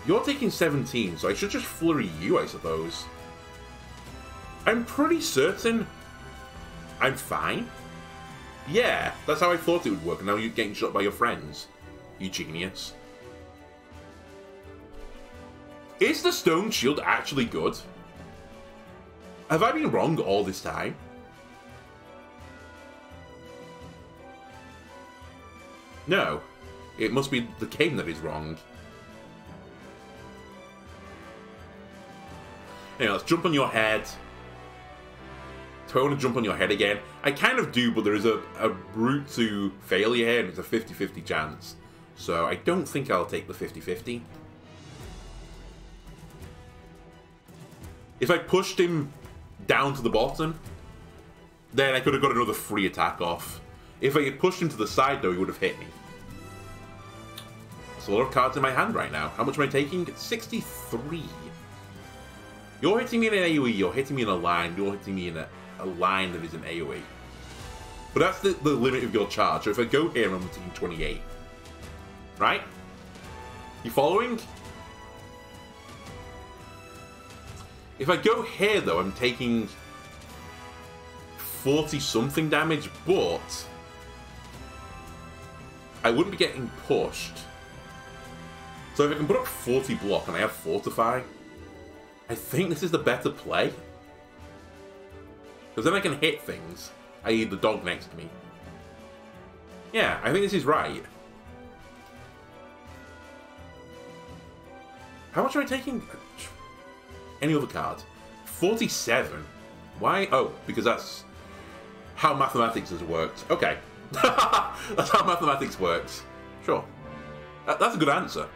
You're taking 17, so I should just flurry you, I suppose. I'm pretty certain I'm fine. Yeah, that's how I thought it would work, and now you're getting shot by your friends. You genius. Is the stone shield actually good? Have I been wrong all this time? No. It must be the game that is wrong. Anyway, let's jump on your head. Do I want to jump on your head again? I kind of do, but there is a route to failure here, and it's a 50-50 chance. So I don't think I'll take the 50-50. If I pushed him down to the bottom, then I could have got another free attack off. If I had pushed him to the side, though, he would have hit me. There's a lot of cards in my hand right now. How much am I taking? 63. You're hitting me in an AoE, you're hitting me in a line, you're hitting me in a line that is an AoE. But that's the limit of your charge. So if I go here, I'm taking 28. Right? You following? If I go here, though, I'm taking 40-something damage, but I wouldn't be getting pushed. So if I can put up 40 block and I have Fortify, I think this is the better play. Because then I can hit things, i.e. the dog next to me. Yeah, I think this is right. How much am I taking? Any other card? 47. Why? Oh, because that's how mathematics has worked. Okay. That's how mathematics works. Sure. That's a good answer.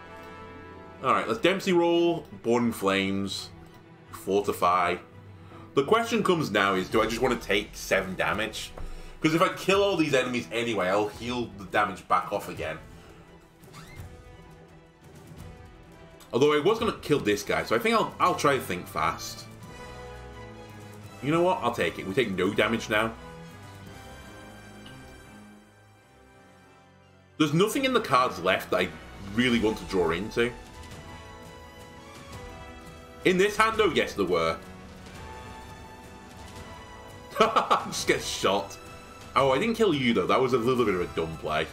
Alright, let's Dempsey roll, Born in Flames, Fortify. The question comes now is, do I just want to take 7 damage? Because if I kill all these enemies anyway, I'll heal the damage back off again. Although I was going to kill this guy, so I think I'll try to think fast. You know what? I'll take it. We take no damage now. There's nothing in the cards left that I really want to draw into. In this hand, though, yes, there were. Just get shot. Oh, I didn't kill you, though. That was a little bit of a dumb play.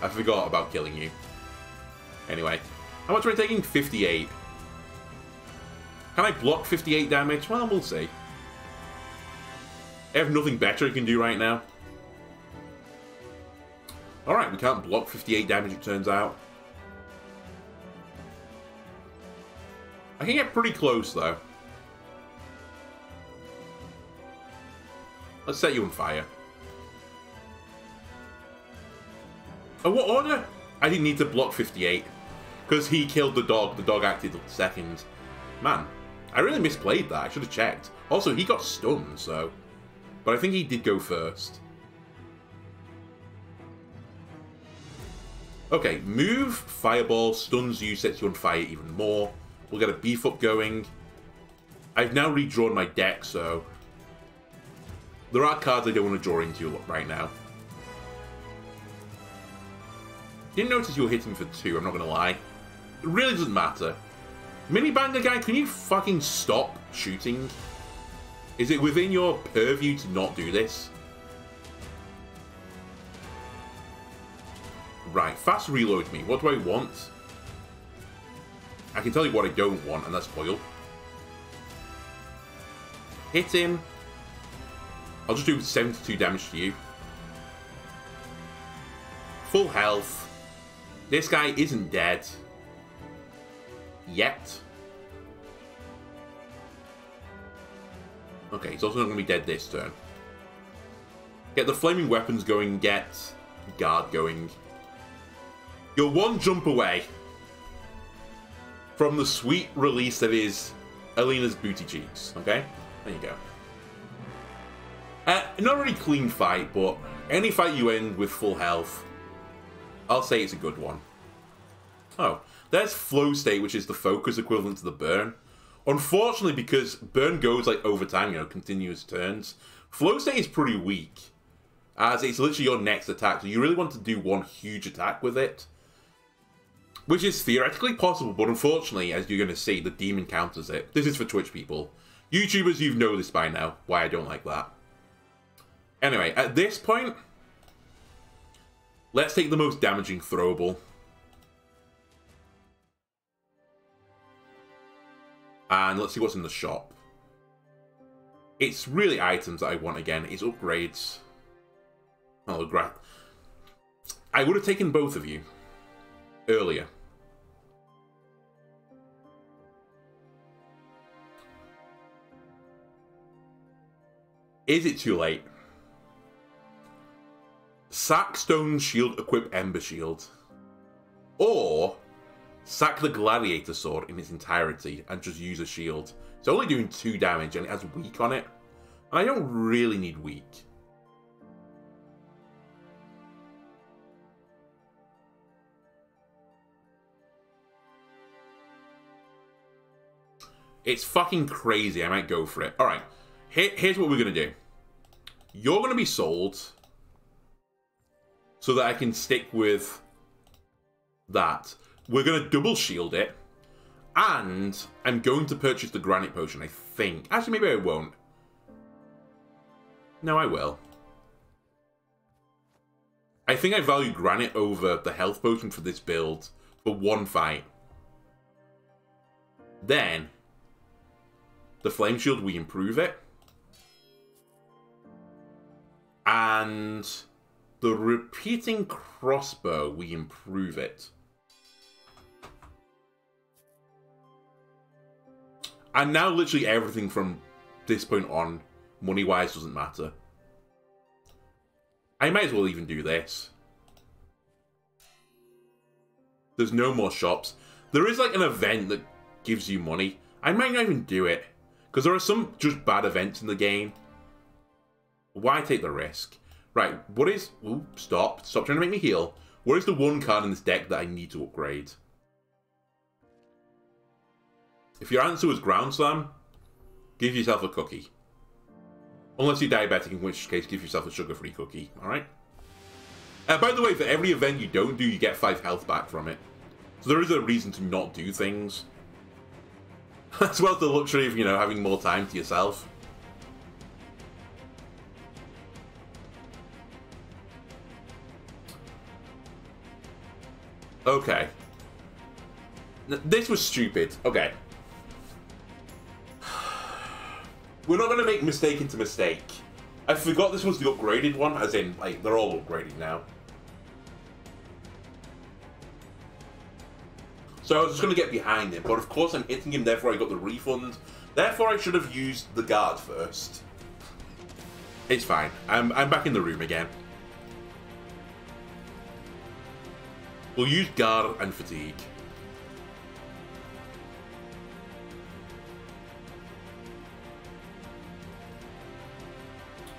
I forgot about killing you. Anyway, how much am I taking? 58. Can I block 58 damage? Well, we'll see. I have nothing better I can do right now. Alright, we can't block 58 damage, it turns out. I can get pretty close, though. Let's set you on fire. Oh, what order? I didn't need to block 58. Because he killed the dog. The dog acted second. Man, I really misplayed that. I should have checked. Also, he got stunned, so... But I think he did go first. Okay, move, fireball, stuns you, sets you on fire even more. We'll get a beef up going. I've now redrawn my deck, so... There are cards I don't want to draw into right now. Didn't notice you were hitting for 2, I'm not going to lie. It really doesn't matter. Mini Banger guy, can you fucking stop shooting? Is it within your purview to not do this? Right, fast reload me. What do I want? I can tell you what I don't want, and that's foil. Hit him. I'll just do 72 damage to you. Full health. This guy isn't dead. Yet. Okay, he's also not going to be dead this turn. Get the flaming weapons going, get guard going. You're one jump away from the sweet release that is Alina's booty cheeks, okay? There you go. Not a really clean fight, but any fight you end with full health, I'll say it's a good one. Oh, there's Flow State, which is the focus equivalent to the burn. Unfortunately, because burn goes like over time, you know, continuous turns, Flow State is pretty weak, as it's literally your next attack, so you really want to do one huge attack with it. Which is theoretically possible, but unfortunately, as you're going to see, the demon counters it. This is for Twitch people. YouTubers, you've know this by now, why I don't like that. Anyway, at this point, let's take the most damaging throwable. And let's see what's in the shop. It's really items that I want again. It's upgrades. Oh, I would have taken both of you earlier. Is it too late? Sack Stone Shield, equip Ember Shield. Or sack the Gladiator Sword in its entirety and just use a shield. It's only doing 2 damage and it has weak on it. And I don't really need weak. It's fucking crazy. I might go for it. Alright. Here's what we're going to do. You're going to be sold so that I can stick with that. We're going to double shield it. And I'm going to purchase the Granite Potion, I think. Actually, maybe I won't. No, I will. I think I value Granite over the Health Potion for this build for one fight. Then, the Flame Shield, we improve it. And the Repeating Crossbow, we improve it. And now literally everything from this point on, money-wise, doesn't matter. I might as well even do this. There's no more shops. There is like an event that gives you money. I might not even do it. Because there are some just bad events in the game. Why take the risk? Right, what is... Ooh, stop. Stop trying to make me heal. What is the one card in this deck that I need to upgrade? If your answer was Ground Slam, give yourself a cookie. Unless you're diabetic, in which case give yourself a sugar-free cookie, alright? By the way, for every event you don't do, you get 5 health back from it. So there is a reason to not do things. As well as the luxury of, you know, having more time to yourself. Okay. This was stupid. Okay. We're not going to make mistake into mistake. I forgot this was the upgraded one, as in, like, they're all upgraded now. So I was just going to get behind him, but of course I'm hitting him, therefore I got the refund. Therefore I should have used the guard first. It's fine. I'm back in the room again. We'll use guard and fatigue.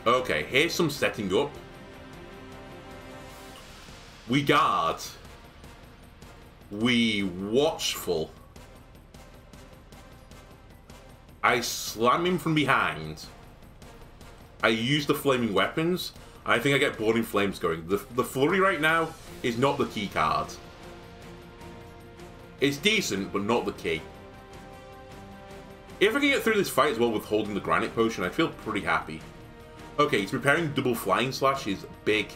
Okay, here's some setting up. We guard. We watchful. I slam him from behind. I use the flaming weapons. I think I get boarding flames going. The flurry right now is not the key card. It's decent, but not the key. If I can get through this fight as well with holding the granite potion, I feel pretty happy. Okay, he's preparing double flying slash, his big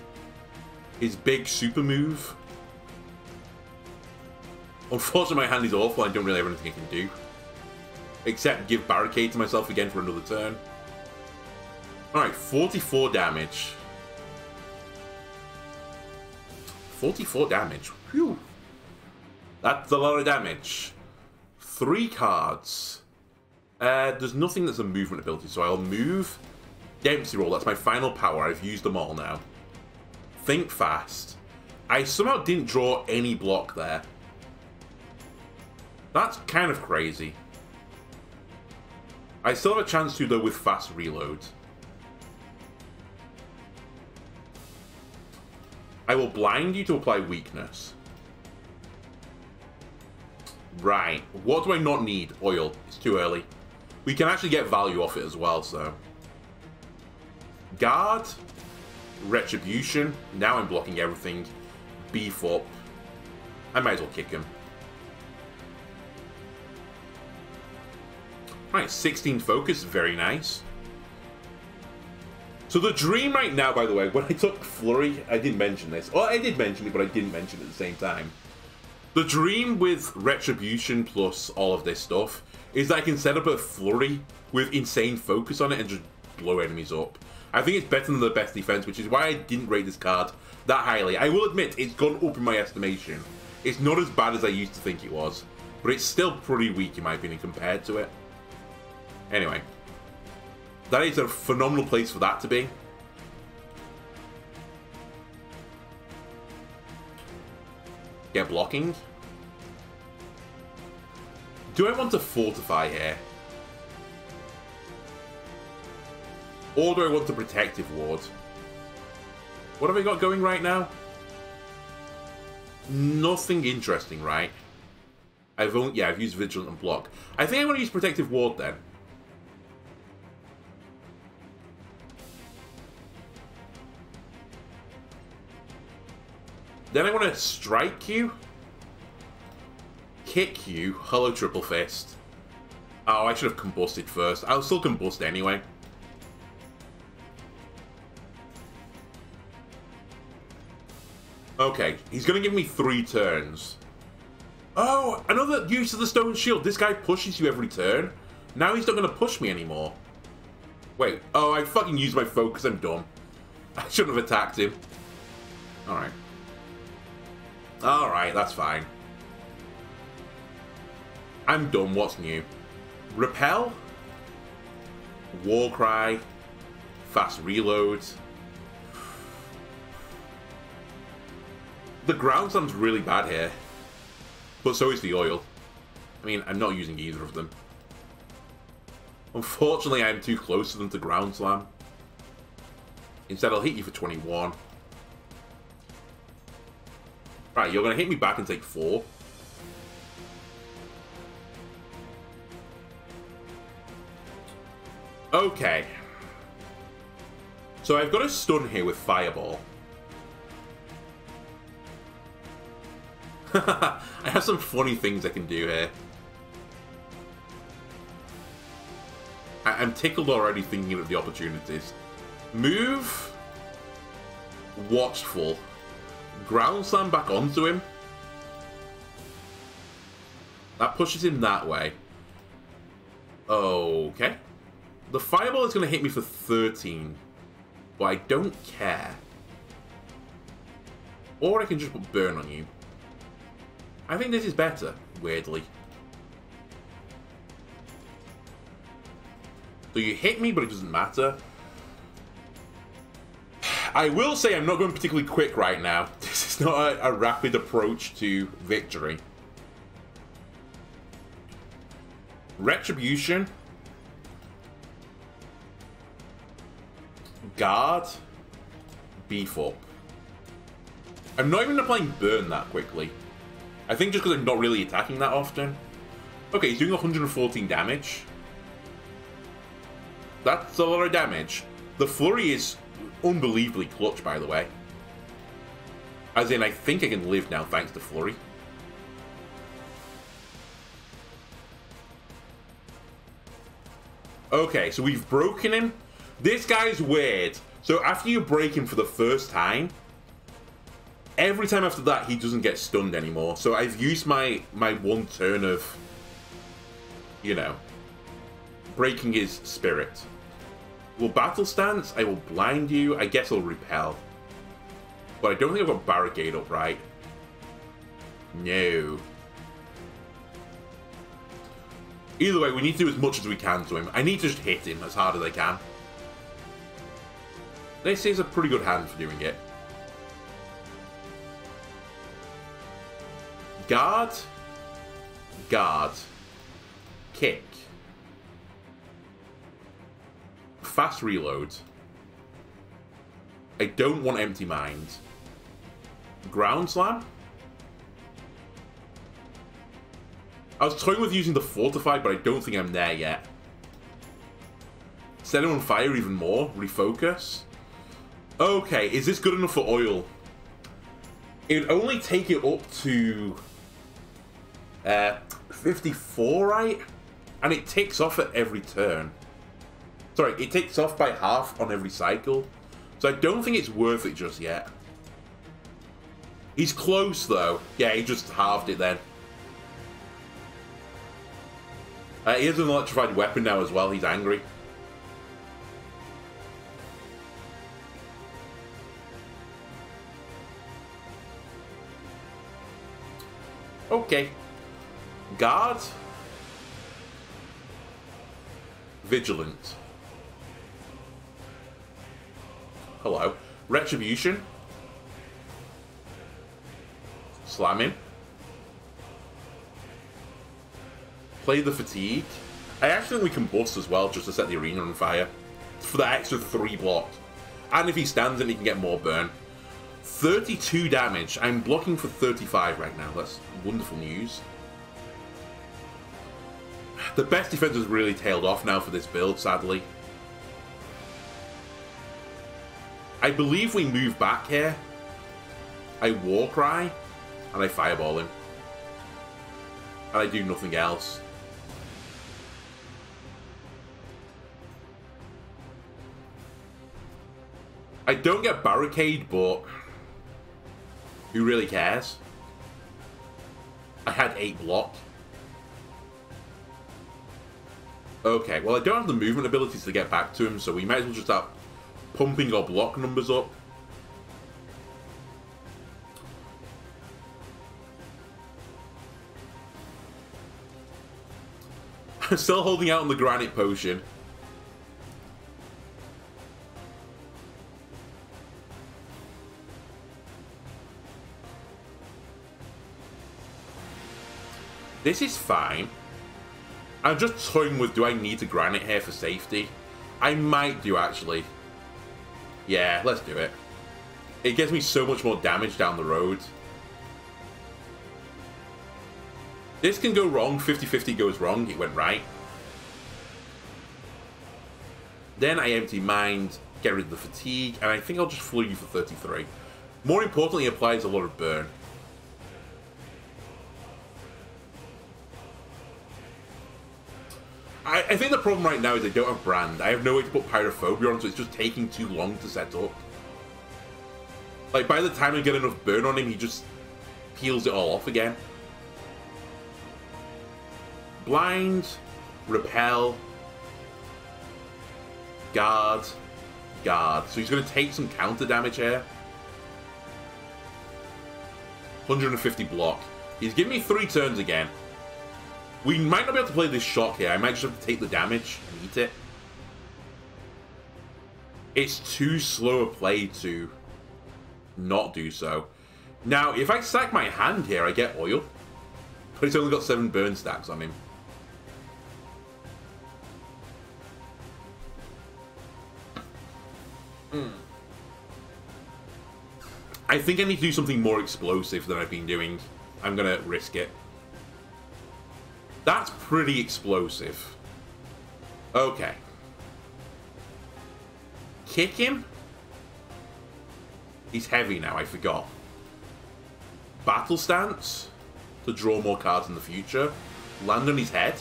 super move. Unfortunately, my hand is awful. I don't really have anything I can do. Except give barricade to myself again for another turn. Alright, 44 damage. 44 damage. Phew. That's a lot of damage. 3 cards. There's nothing that's a movement ability, so I'll move. Dempsey roll, that's my final power. I've used them all now. Think fast. I somehow didn't draw any block there. That's kind of crazy. I still have a chance to, though, with fast reload. I will blind you to apply weakness. Right. What do I not need? Oil. It's too early. We can actually get value off it as well, so... Guard. Retribution. Now I'm blocking everything. Beef up. I might as well kick him. Right, 16 focus. Very nice. So the dream right now, by the way, when I took Flurry, I didn't mention this. Well, I did mention it, but I didn't mention it at the same time. The dream with Retribution plus all of this stuff is that I can set up a Flurry with insane focus on it and just blow enemies up. I think it's better than the best defense, which is why I didn't rate this card that highly. I will admit, it's gone up in my estimation. It's not as bad as I used to think it was, but it's still pretty weak in my opinion compared to it. Anyway, that is a phenomenal place for that to be. Get blocking. Do I want to fortify here? Or do I want the protective ward? What have I got going right now? Nothing interesting, right? I've used Vigilant and Block. I think I'm going to use protective ward then. Then I want to strike you, kick you, hello triple fist. Oh, I should have combusted first. I'll still combust anyway. Okay, he's going to give me 3 turns. Oh, another use of the stone shield. This guy pushes you every turn. Now he's not going to push me anymore. Wait, oh, I fucking used my focus. I'm dumb. I shouldn't have attacked him. Alright. Alright, that's fine. I'm done. What's new? Repel? Warcry? Fast reload? The ground slam's really bad here. But so is the oil. I mean, I'm not using either of them. Unfortunately, I'm too close to them to ground slam. Instead, I'll hit you for 21. Right, you're going to hit me back and take 4. Okay. So I've got a stun here with Fireball. I have some funny things I can do here. I'm tickled already thinking of the opportunities. Move. Watchful. Ground slam back onto him. That pushes him that way. Okay. The fireball is going to hit me for 13. But I don't care. Or I can just put burn on you. I think this is better, weirdly. So you hit me, but it doesn't matter. I will say I'm not going particularly quick right now. This is not a rapid approach to victory. Retribution. Guard. Beef up. I'm not even applying burn that quickly. I think just because I'm not really attacking that often. Okay, he's doing 114 damage. That's a lot of damage. The flurry is unbelievably clutch, by the way. As in, I think I can live now thanks to flurry. Okay, so we've broken him. This guy's weird. So after you break him for the first time, every time after that, he doesn't get stunned anymore. So I've used my one turn of, you know, breaking his spirit. Will battle stance? I will blind you. I guess I'll repel. But I don't think I've got barricade up, right? No. Either way, we need to do as much as we can to him. I need to just hit him as hard as I can. This is a pretty good hand for doing it. Guard. Guard. Kick. Fast reload. I don't want empty mind. Ground slam. I was toying with using the fortify, but I don't think I'm there yet. Set him on fire even more. Refocus. Okay, is this good enough for oil? It would only take it up to 54, right? And it ticks off at every turn. Sorry, it takes off by half on every cycle. So I don't think it's worth it just yet. He's close, though. Yeah, he just halved it then. He has an electrified weapon now as well. He's angry. Okay. Guard. Vigilant. Hello. Retribution. Slamming. Play the fatigue. I actually think we can bust as well just to set the arena on fire. For the extra 3 block. And if he stands in, he can get more burn. 32 damage. I'm blocking for 35 right now. That's wonderful news. The best defense has really tailed off now for this build, sadly. I believe we move back here. I Warcry, and I Fireball him. And I do nothing else. I don't get Barricade, but who really cares? I had 8 block. Okay, well I don't have the movement abilities to get back to him, so we might as well just start pumping our block numbers up. I'm still holding out on the Granite Potion. This is fine. I'm just toying with, do I need to Granite here for safety? I might do, actually. Yeah, let's do it. It gets me so much more damage down the road. This can go wrong. 50-50 goes wrong. It went right. Then I empty mind, get rid of the fatigue, and I think I'll just floor you for 33. More importantly, it applies a lot of burn. I think the problem right now is I don't have Brand. I have no way to put Pyrophobia on, so it's just taking too long to set up. Like, by the time I get enough burn on him, he just peels it all off again. Blind, Repel, Guard, Guard. So he's going to take some counter damage here. 150 block. He's giving me 3 turns again. We might not be able to play this shock here. I might just have to take the damage and eat it. It's too slow a play to not do so. Now, if I sack my hand here, I get oil. But it's only got 7 burn stacks on him. I think I need to do something more explosive than I've been doing. I'm going to risk it. That's pretty explosive. Okay. Kick him? He's heavy now, I forgot. Battle Stance? To draw more cards in the future. Land on his head?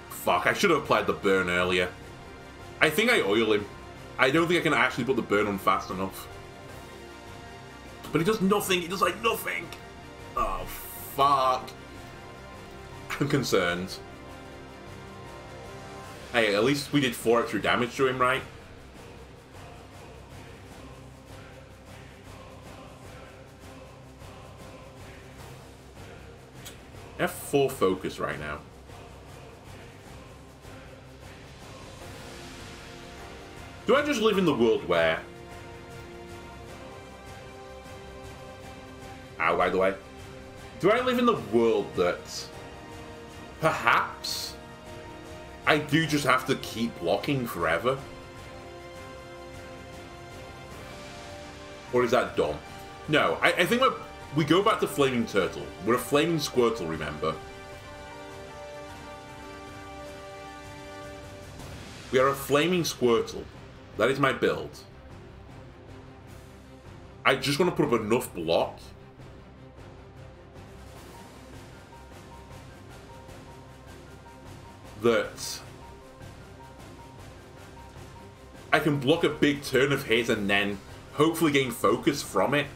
Fuck, I should have applied the burn earlier. I think I oil him. I don't think I can actually put the burn on fast enough. But he does nothing. He does, like, nothing. Oh, fuck. I'm concerned. Hey, at least we did 4 extra damage to him, right? I have 4 focus right now. Do I just live in the world where... Ow, by the way. Do I live in the world that... Perhaps I do just have to keep blocking forever? Or is that dumb? No, I think we go back to Flaming Turtle. We're a Flaming Squirtle, remember? We are a Flaming Squirtle. That is my build. I just want to put up enough block that I can block a big turn of his and then hopefully gain focus from it.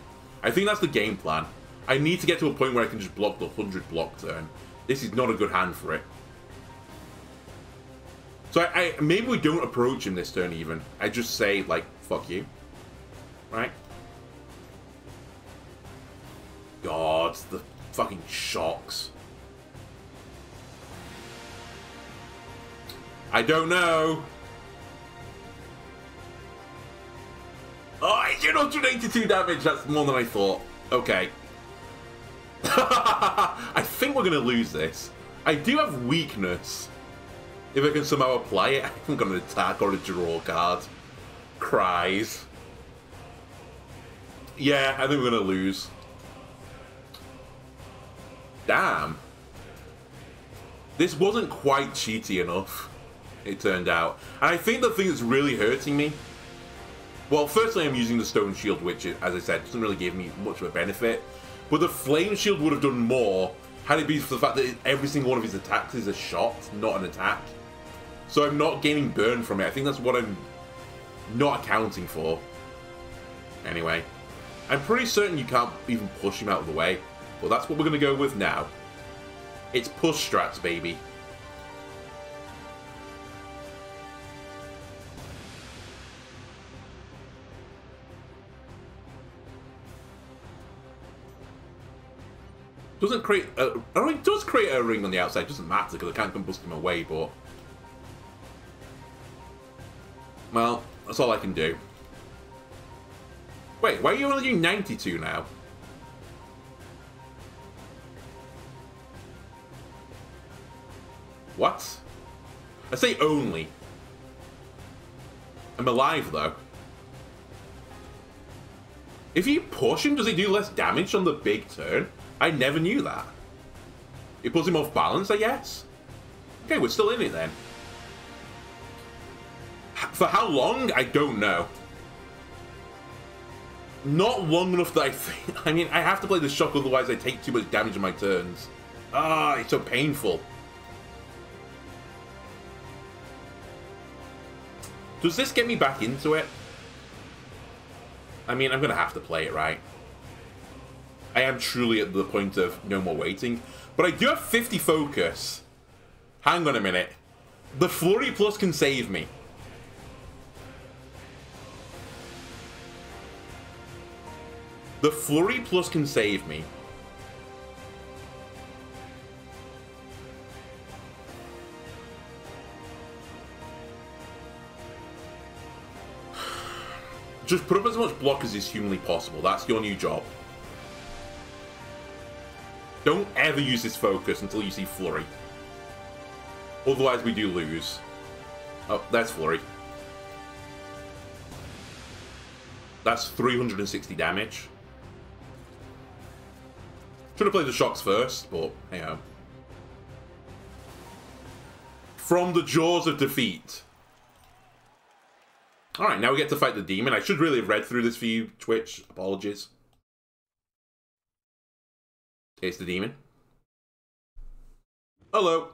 I think that's the game plan. I need to get to a point where I can just block the 100 block turn. This is not a good hand for it. So I maybe we don't approach him this turn even. I just say, like, fuck you. Right? God, the fucking shocks. I don't know. Oh, I did 182 damage. That's more than I thought. Okay. I think we're going to lose this. I do have weakness. If I can somehow apply it, I'm going to attack or a draw card. Cries. Yeah, I think we're going to lose. Damn. This wasn't quite cheaty enough, it turned out. And I think the thing that's really hurting me... Well, firstly, I'm using the Stone Shield, which, as I said, doesn't really give me much of a benefit. But the Flame Shield would have done more had it been for the fact that every single one of his attacks is a shot, not an attack. So I'm not gaining burn from it. I think that's what I'm not accounting for. Anyway, I'm pretty certain you can't even push him out of the way. But that's what we're going to go with now. It's push strats, baby. Doesn't create a... I mean, it does create a ring on the outside. It doesn't matter because I can't combust him away, but... Well, that's all I can do. Wait, why are you only doing 92 now? What? I say only. I'm alive, though. If you push him, does he do less damage on the big turn? I never knew that. It puts him off balance, I guess? Okay, we're still in it then. For how long? I don't know. Not long enough that I think... I mean, I have to play the shock, otherwise I take too much damage on my turns. Ah, it's so painful. Does this get me back into it? I mean, I'm going to have to play it, right? I am truly at the point of no more waiting. But I do have 50 focus. Hang on a minute. The Flurry Plus can save me. The Flurry Plus can save me. Just put up as much block as is humanly possible. That's your new job. Don't ever use this focus until you see Flurry. Otherwise, we do lose. Oh, that's Flurry. That's 360 damage. Should have played the shocks first, but hey ho. From the jaws of defeat. Alright, now we get to fight the demon. I should really have read through this for you, Twitch. Apologies. It's the demon. Hello.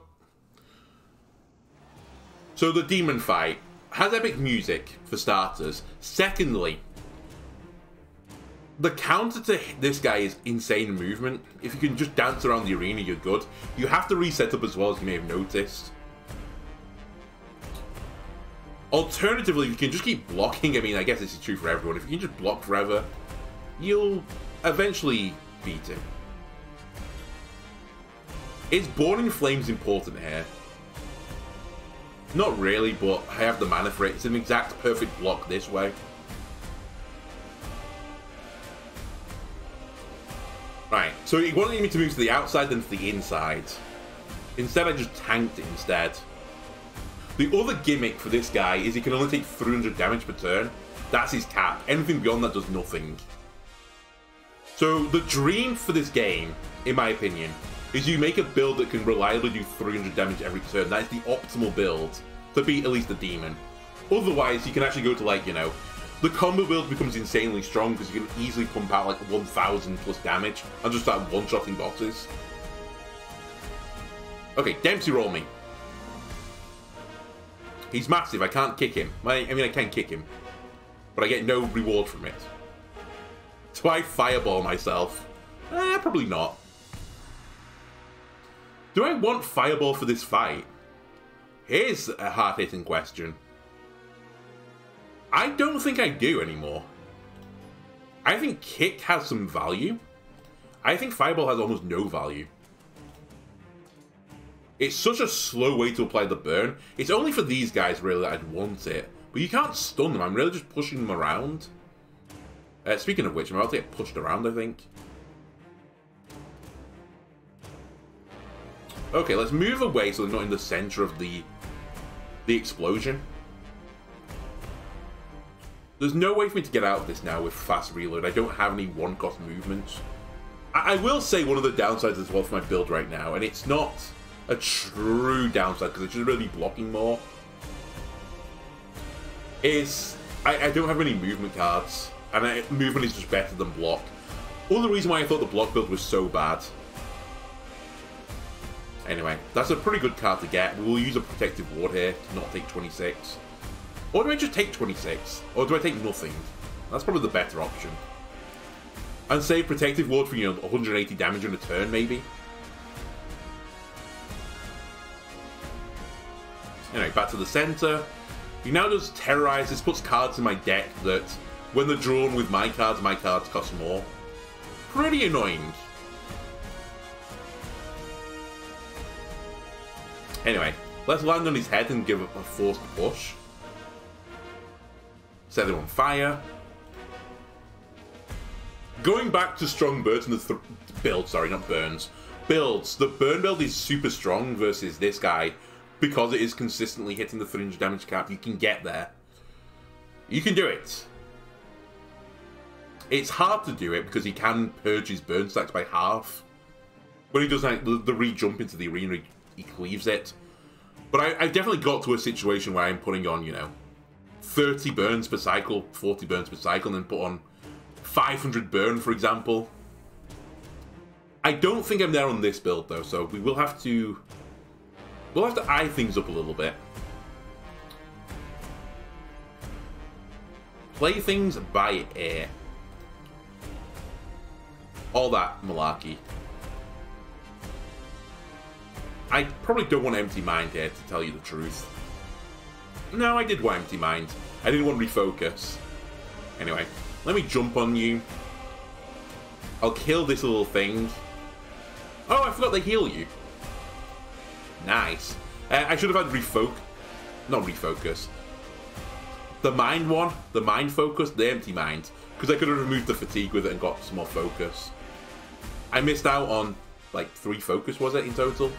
So the demon fight has epic music, for starters. Secondly, the counter to this guy is insane movement. If you can just dance around the arena, you're good. You have to reset up as well, as you may have noticed. Alternatively, you can just keep blocking. I mean, I guess this is true for everyone. If you can just block forever, you'll eventually beat him. Is Born in Flames important here? Not really, but I have the mana for it. It's an exact perfect block this way. Right, so he wanted me to move to the outside then to the inside. Instead, I just tanked it instead. The other gimmick for this guy is he can only take 300 damage per turn. That's his cap. Anything beyond that does nothing. So the dream for this game, in my opinion, is you make a build that can reliably do 300 damage every turn. That is the optimal build to beat at least the demon. Otherwise, you can actually go to, like, you know, the combo build becomes insanely strong because you can easily pump out like 1000 plus damage and just start one-shotting bosses. Okay, Dempsey roll me. He's massive, I can't kick him. I mean, I can kick him, but I get no reward from it. Do I fireball myself? Probably not. Do I want fireball for this fight? Here's a hard-hitting question. I don't think I do anymore. I think kick has some value. I think fireball has almost no value. It's such a slow way to apply the burn. It's only for these guys, really, that I'd want it. But you can't stun them. I'm really just pushing them around. Speaking of which, I'm about to get pushed around, I think. Okay, let's move away so they're not in the center of the explosion. There's no way for me to get out of this now with fast reload. I don't have any one-cost movements. I will say one of the downsides as well for my build right now, and it's not a true downside because I should really be blocking more, is I don't have any movement cards, and movement is just better than block. All the reason why I thought the block build was so bad. Anyway, that's a pretty good card to get. We will use a protective ward here to not take 26. Or do I just take 26? Or do I take nothing? That's probably the better option. And save protective ward for, you know, 180 damage in a turn, maybe. Anyway, back to the center. He now does Terrorize. This puts cards in my deck that, when they're drawn with my cards cost more. Pretty annoying. Anyway, let's land on his head and give it a forced push. Set him on fire. Going back to strong birds and the build, sorry, not burns. Builds. The burn build is super strong versus this guy because it is consistently hitting the 300 damage cap. You can get there. You can do it. It's hard to do it because he can purge his burn stacks by half. When he does like the re-jump into the arena, he cleaves it. But I definitely got to a situation where I'm putting on, you know, 30 burns per cycle, 40 burns per cycle, and then put on 500 burn, for example. I don't think I'm there on this build, though, so we will have to... We'll have to eye things up a little bit. Play things by ear. All that malarkey. I probably don't want Empty Mind here, to tell you the truth. No, I did want Empty Mind. I didn't want Refocus. Anyway, let me jump on you. I'll kill this little thing. Oh, I forgot they heal you. Nice. I should have had not Refocus. The Mind one. The Mind Focus. The Empty Mind. Because I could have removed the Fatigue with it and got some more focus. I missed out on, like, 3 focus, was it, in total?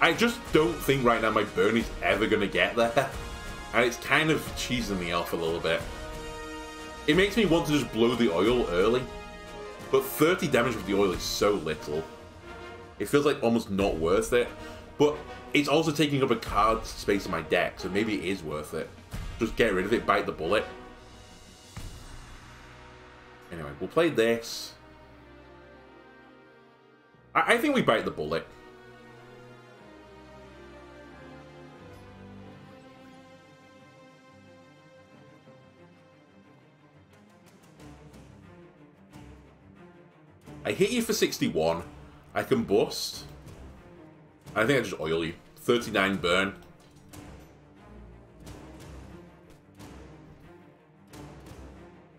I just don't think right now my burn is ever going to get there. And it's kind of cheesing me off a little bit. It makes me want to just blow the oil early. But 30 damage with the oil is so little. It feels like almost not worth it. But it's also taking up a card space in my deck, so maybe it is worth it. Just get rid of it, bite the bullet. Anyway, we'll play this. I think we bite the bullet. I hit you for 61. I can bust. I think I just oil you. 39 burn.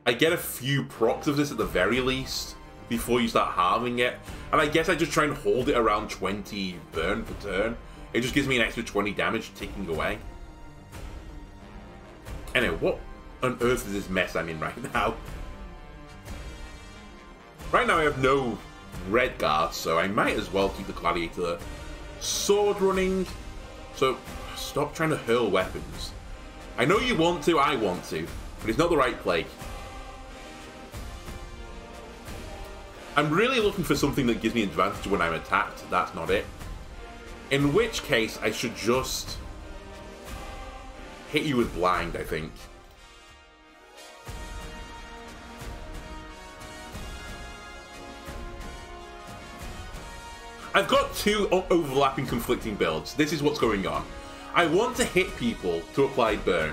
I get a few procs of this at the very least before you start harming it. And I guess I just try and hold it around 20 burn per turn. It just gives me an extra 20 damage ticking away. Anyway, what on earth is this mess I'm in right now? Right now I have no red guards, so I might as well keep the Gladiator sword running. So, stop trying to hurl weapons. I know you want to, I want to, but it's not the right play. I'm really looking for something that gives me advantage when I'm attacked. That's not it. In which case, I should just hit you with blind, I think. I've got 2 overlapping conflicting builds. This is what's going on. I want to hit people to apply burn.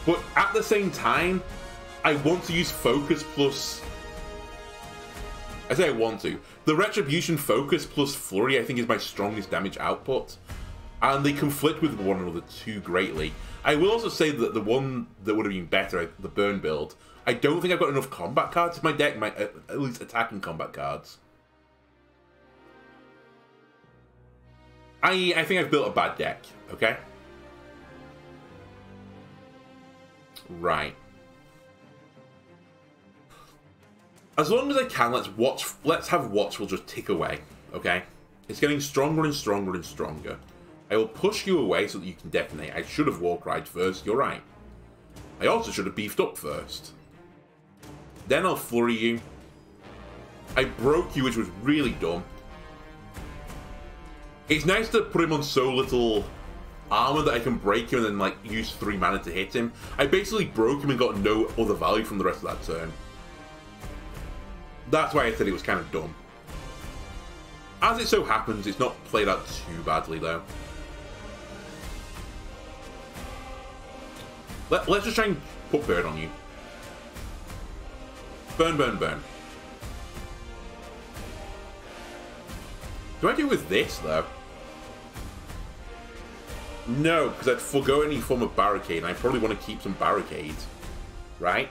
But at the same time, I want to use focus plus... I say I want to. The Retribution focus plus flurry I think is my strongest damage output. And they conflict with one another too greatly. I will also say that the one that would have been better, the burn build, I don't think I've got enough combat cards in my deck, at least attacking combat cards. I think I've built a bad deck, okay? Right. As long as I can, let's have Watchful just tick away, okay? It's getting stronger and stronger and stronger. I will push you away so that you can detonate. I should have Warcried first, you're right. I also should have beefed up first. Then I'll flurry you. I broke you, which was really dumb. It's nice to put him on so little armor that I can break him and then, like, use 3 mana to hit him. I basically broke him and got no other value from the rest of that turn. That's why I said it was kind of dumb. As it so happens, it's not played out too badly, though. Let's just try and put burn on you. Burn, burn, burn. Do I do with this, though? No, because I'd forgo any form of barricade, and I probably want to keep some barricades. Right?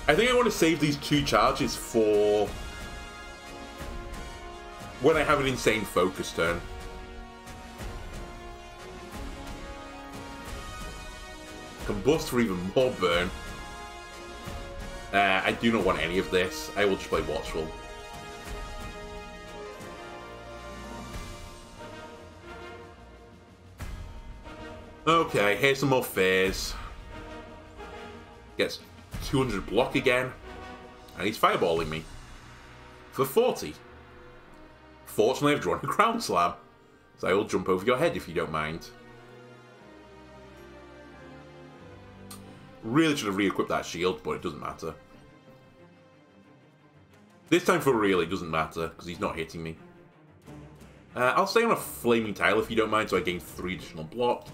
I think I want to save these 2 charges for when I have an insane focus turn. Combust for even more burn. I do not want any of this. I will just play Watchful. Okay, here's some more Fears. Gets 200 block again. And he's fireballing me. For 40. Fortunately, I've drawn a Crown Slam. So I will jump over your head if you don't mind. Really should have re-equipped that shield, but it doesn't matter. This time for real, it doesn't matter, because he's not hitting me. I'll stay on a Flaming Tile if you don't mind, so I gain 3 additional block.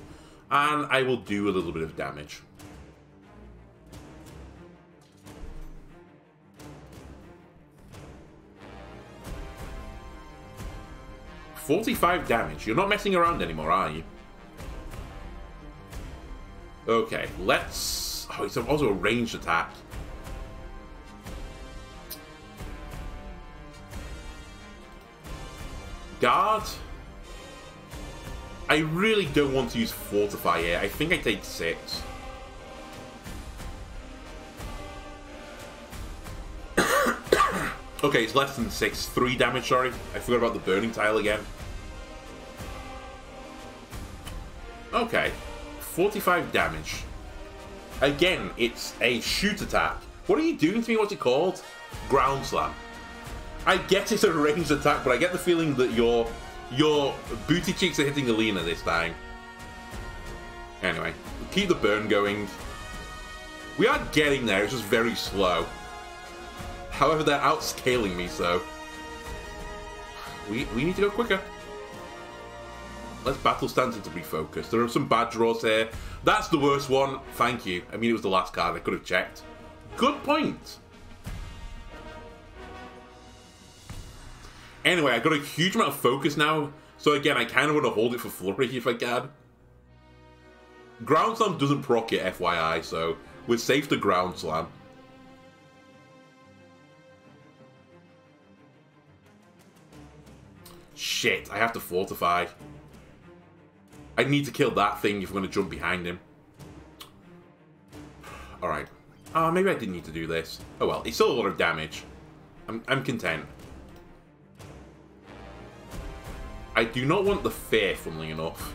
And I will do a little bit of damage. $45 damage. You're not messing around anymore, are you? Okay, let's... Oh, it's also a ranged attack. Guard? I really don't want to use Fortify here. I think I take 6. Okay, it's less than 6. 3 damage, sorry. I forgot about the Burning Tile again. Okay. 45 damage. Again, it's a shoot attack. What are you doing to me? What's it called? Ground Slam. I get it's a ranged attack, but I get the feeling that your booty cheeks are hitting Alina this time. Anyway, keep the burn going. We are getting there, it's just very slow. However, they're outscaling me, so... We need to go quicker. Let's battle stance into refocus. There are some bad draws here. That's the worst one. Thank you. I mean, it was the last card. I could have checked. Good point. Anyway, I got a huge amount of focus now. So again, I kind of want to hold it for flurry if I can. Ground Slam doesn't proc it, FYI, so we're safe to Ground Slam. Shit, I have to Fortify. I need to kill that thing if I'm going to jump behind him. Alright. Maybe I didn't need to do this. Oh well, it's still a lot of damage. I'm content. I do not want the Fear, funnily enough.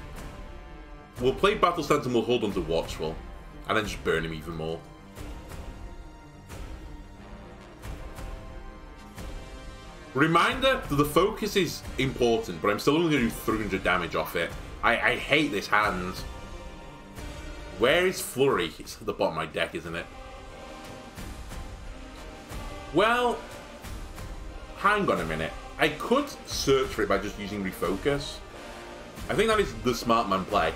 We'll play Battle Stance and we'll hold on to Watchful. And then just burn him even more. Reminder that the focus is important, but I'm still only going to do 300 damage off it. I hate this hand. Where is Flurry? It's at the bottom of my deck, isn't it? Well, hang on a minute. I could search for it by just using Refocus. I think that is the smart man play.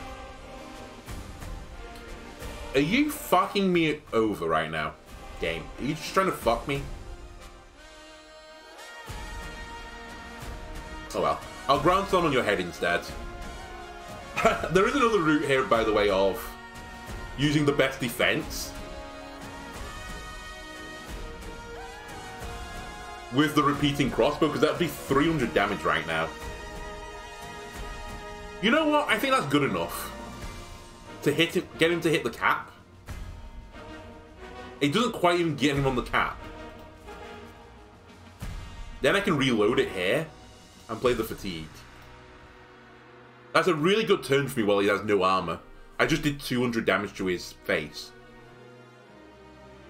Are you fucking me over right now, game? Are you just trying to fuck me? Oh well. I'll Ground Slam on your head instead. There is another route here, by the way, of using the best defense with the repeating crossbow, because that would be 300 damage right now. You know what? I think that's good enough to hit him, get him to hit the cap. It doesn't quite even get him on the cap. Then I can reload it here and play the fatigue. That's a really good turn for me while he has no armor. I just did 200 damage to his face.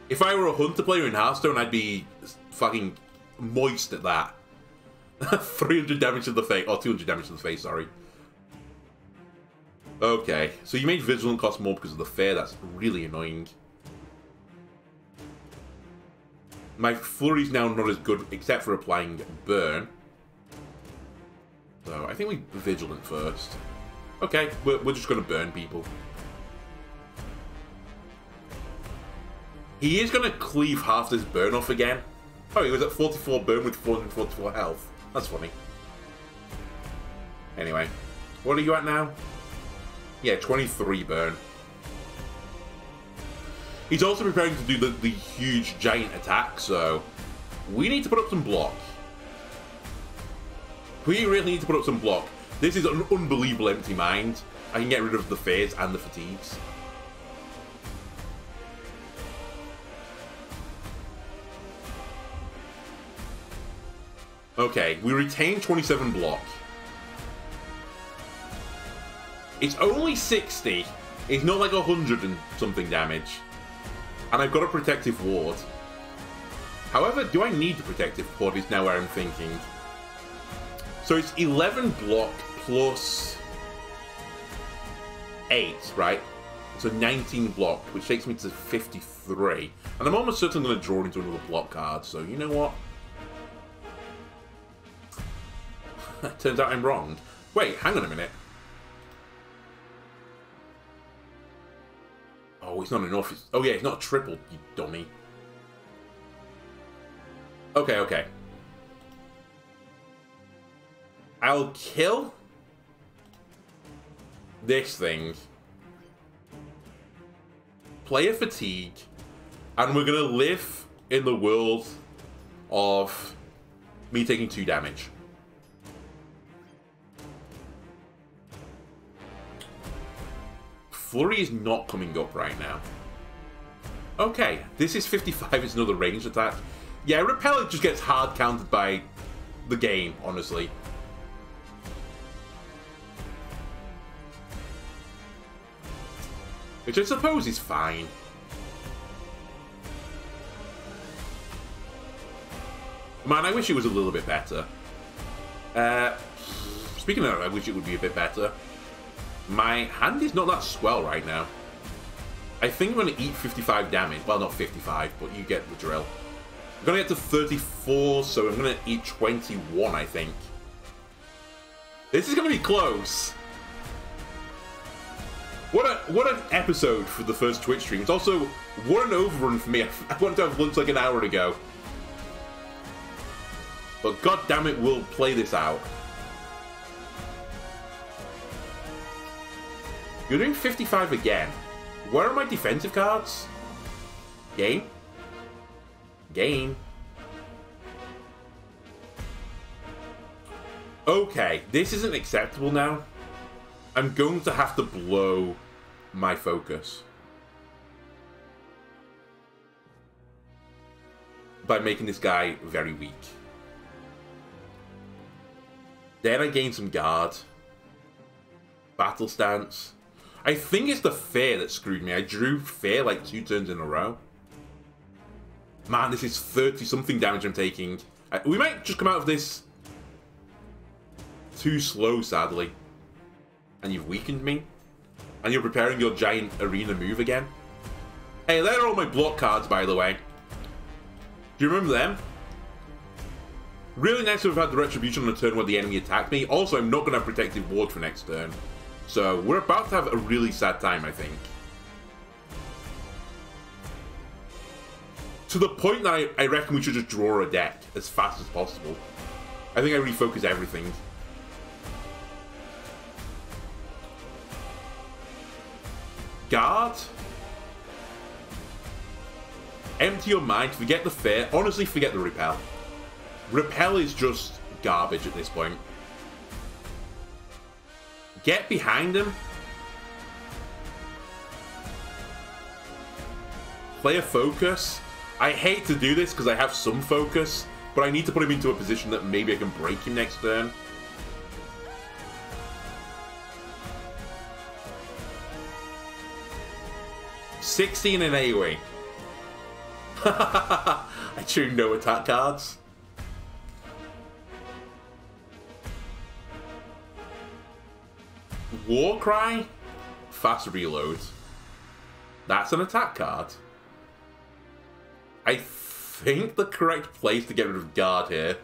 If I were a Hunter player in Hearthstone, I'd be fucking moist at that. 300 damage to the face, or 200 damage to the face, sorry. Okay, so you made Vigilant cost more because of the Fear. That's really annoying. My Flurry's now not as good, except for applying Burn. So I think we Vigilant first. Okay, we're just going to burn people. He is going to cleave half this burn off again. Oh, he was at 44 burn with 444 health. That's funny. Anyway, what are you at now? Yeah, 23 burn. He's also preparing to do the huge giant attack, so we need to put up some block. We really need to put up some block. This is an unbelievable empty mind. I can get rid of the Fears and the Fatigues. Okay, we retain 27 block. It's only 60. It's not like 100 and something damage. And I've got a Protective Ward. However, do I need the Protective Ward is now where I'm thinking. So it's 11 block plus 8, right? So 19 block, which takes me to 53. And I'm almost certain I'm going to draw into another block card, so you know what? Turns out I'm wrong. Wait, hang on a minute. Oh, it's not enough. Oh yeah, it's not triple, you dummy. Okay, okay. I'll kill this thing. Player fatigue. And we're gonna live in the world of me taking 2 damage. Flurry is not coming up right now. Okay, this is 55, it's another ranged attack. Yeah, Repel just gets hard countered by the game, honestly. Which I suppose is fine. Man, I wish it was a little bit better. Speaking of, I wish it would be a bit better. My hand is not that swell right now. I think I'm going to eat 55 damage. Well, not 55, but you get the drill. I'm going to get to 34, so I'm going to eat 21, I think. This is going to be close. What an episode for the first Twitch stream. It's also, what an overrun for me. I wanted to have lunch like an hour ago. But god damn it, we'll play this out. You're doing 55 again. Where are my defensive cards? Game? Game. Okay, this isn't acceptable now. I'm going to have to blow my focus by making this guy very weak. Then I gain some guard. Battle stance. I think it's the fear that screwed me. I drew fear like 2 turns in a row. Man, this is 30-something damage I'm taking. We might just come out of this too slow, sadly. And you've weakened me. And you're preparing your giant arena move again. Hey, there are all my block cards, by the way. Do you remember them? Really nice to have had the Retribution on a turn where the enemy attacked me. Also, I'm not going to have Protective Ward for next turn. So, we're about to have a really sad time, I think. To the point that I reckon we should just draw a deck as fast as possible. I think I refocus everything. Guard. Empty your mind. Forget the fear. Honestly, forget the repel. Repel is just garbage at this point. Get behind him. Play a focus. I hate to do this because I have some focus, but I need to put him into a position that maybe I can break him next turn. $16 in AoE. I drew no attack cards. Warcry? Fast reload. That's an attack card. I think the correct place to get rid of guard here.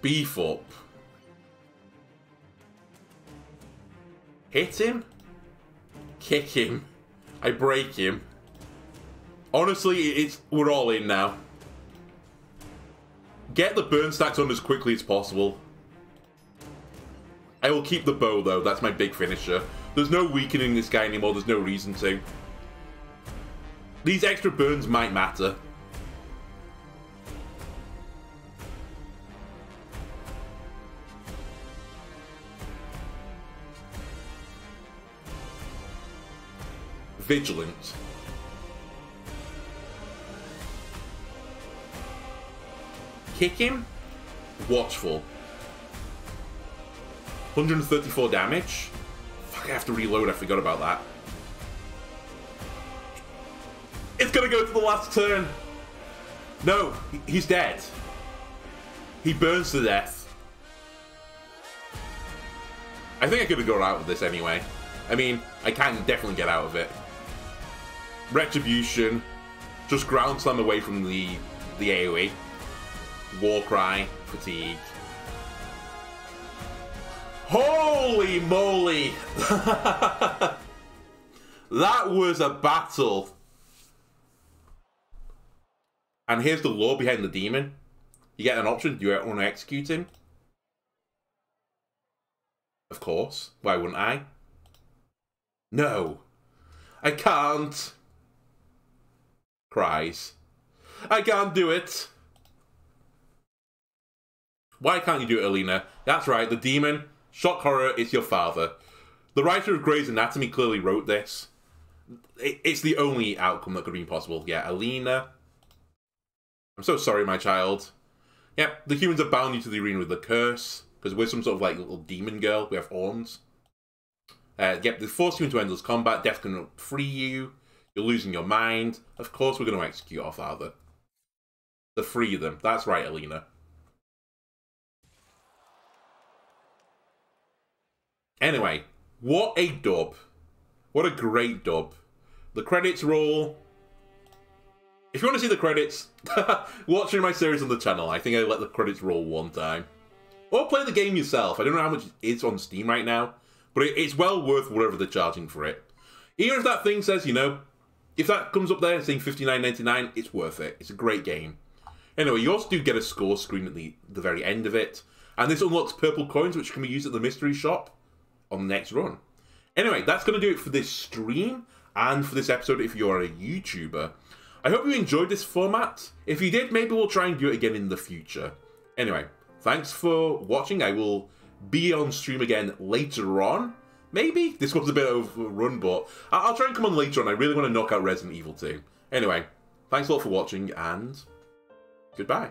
Beef up. Hit him. Kick him. I break him. Honestly, we're all in now. Get the burn stacks on as quickly as possible. I will keep the bow, though. That's my big finisher. There's no weakening this guy anymore. There's no reason to. These extra burns might matter. Vigilant. Kick him. Watchful. 134 damage. Fuck, I have to reload. I forgot about that. It's gonna go to the last turn. No, he's dead. He burns to death. I think I could have got out of this anyway. I mean, I can definitely get out of it. Retribution. Just ground slam away from the the AoE. War Cry, Fatigue. Holy moly! That was a battle. And here's the lore behind the demon. You get an option. Do you want to execute him? Of course. Why wouldn't I? No. I can't. Cries. I can't do it. Why can't you do it, Alina? That's right, the demon. Shock horror is your father. The writer of Grey's Anatomy clearly wrote this. It's the only outcome that could have been possible. Yeah, Alina. I'm so sorry, my child. Yep, the humans have bound you to the arena with a curse. Because we're some sort of, like, little demon girl. We have horns. Yep, they force you into endless combat. Death can free you. You're losing your mind. Of course we're going to execute our father. To free them. That's right, Alina. Anyway, what a dub. What a great dub. The credits roll. If you want to see the credits, watching my series on the channel, I think I let the credits roll one time. Or play the game yourself. I don't know how much it's on Steam right now, but it's well worth whatever they're charging for it. Even if that thing says, you know, if that comes up there saying $59.99, it's worth it. It's a great game. Anyway, you also do get a score screen at the very end of it, and this unlocks purple coins which can be used at the mystery shop on the next run. Anyway, that's going to do it for this stream and for this episode if you're a YouTuber. I hope you enjoyed this format. If you did, maybe we'll try and do it again in the future. Anyway, thanks for watching. I will be on stream again later on. Maybe. This was a bit overrun, but I'll try and come on later on. I really want to knock out Resident Evil 2. Anyway, thanks a lot for watching, and goodbye.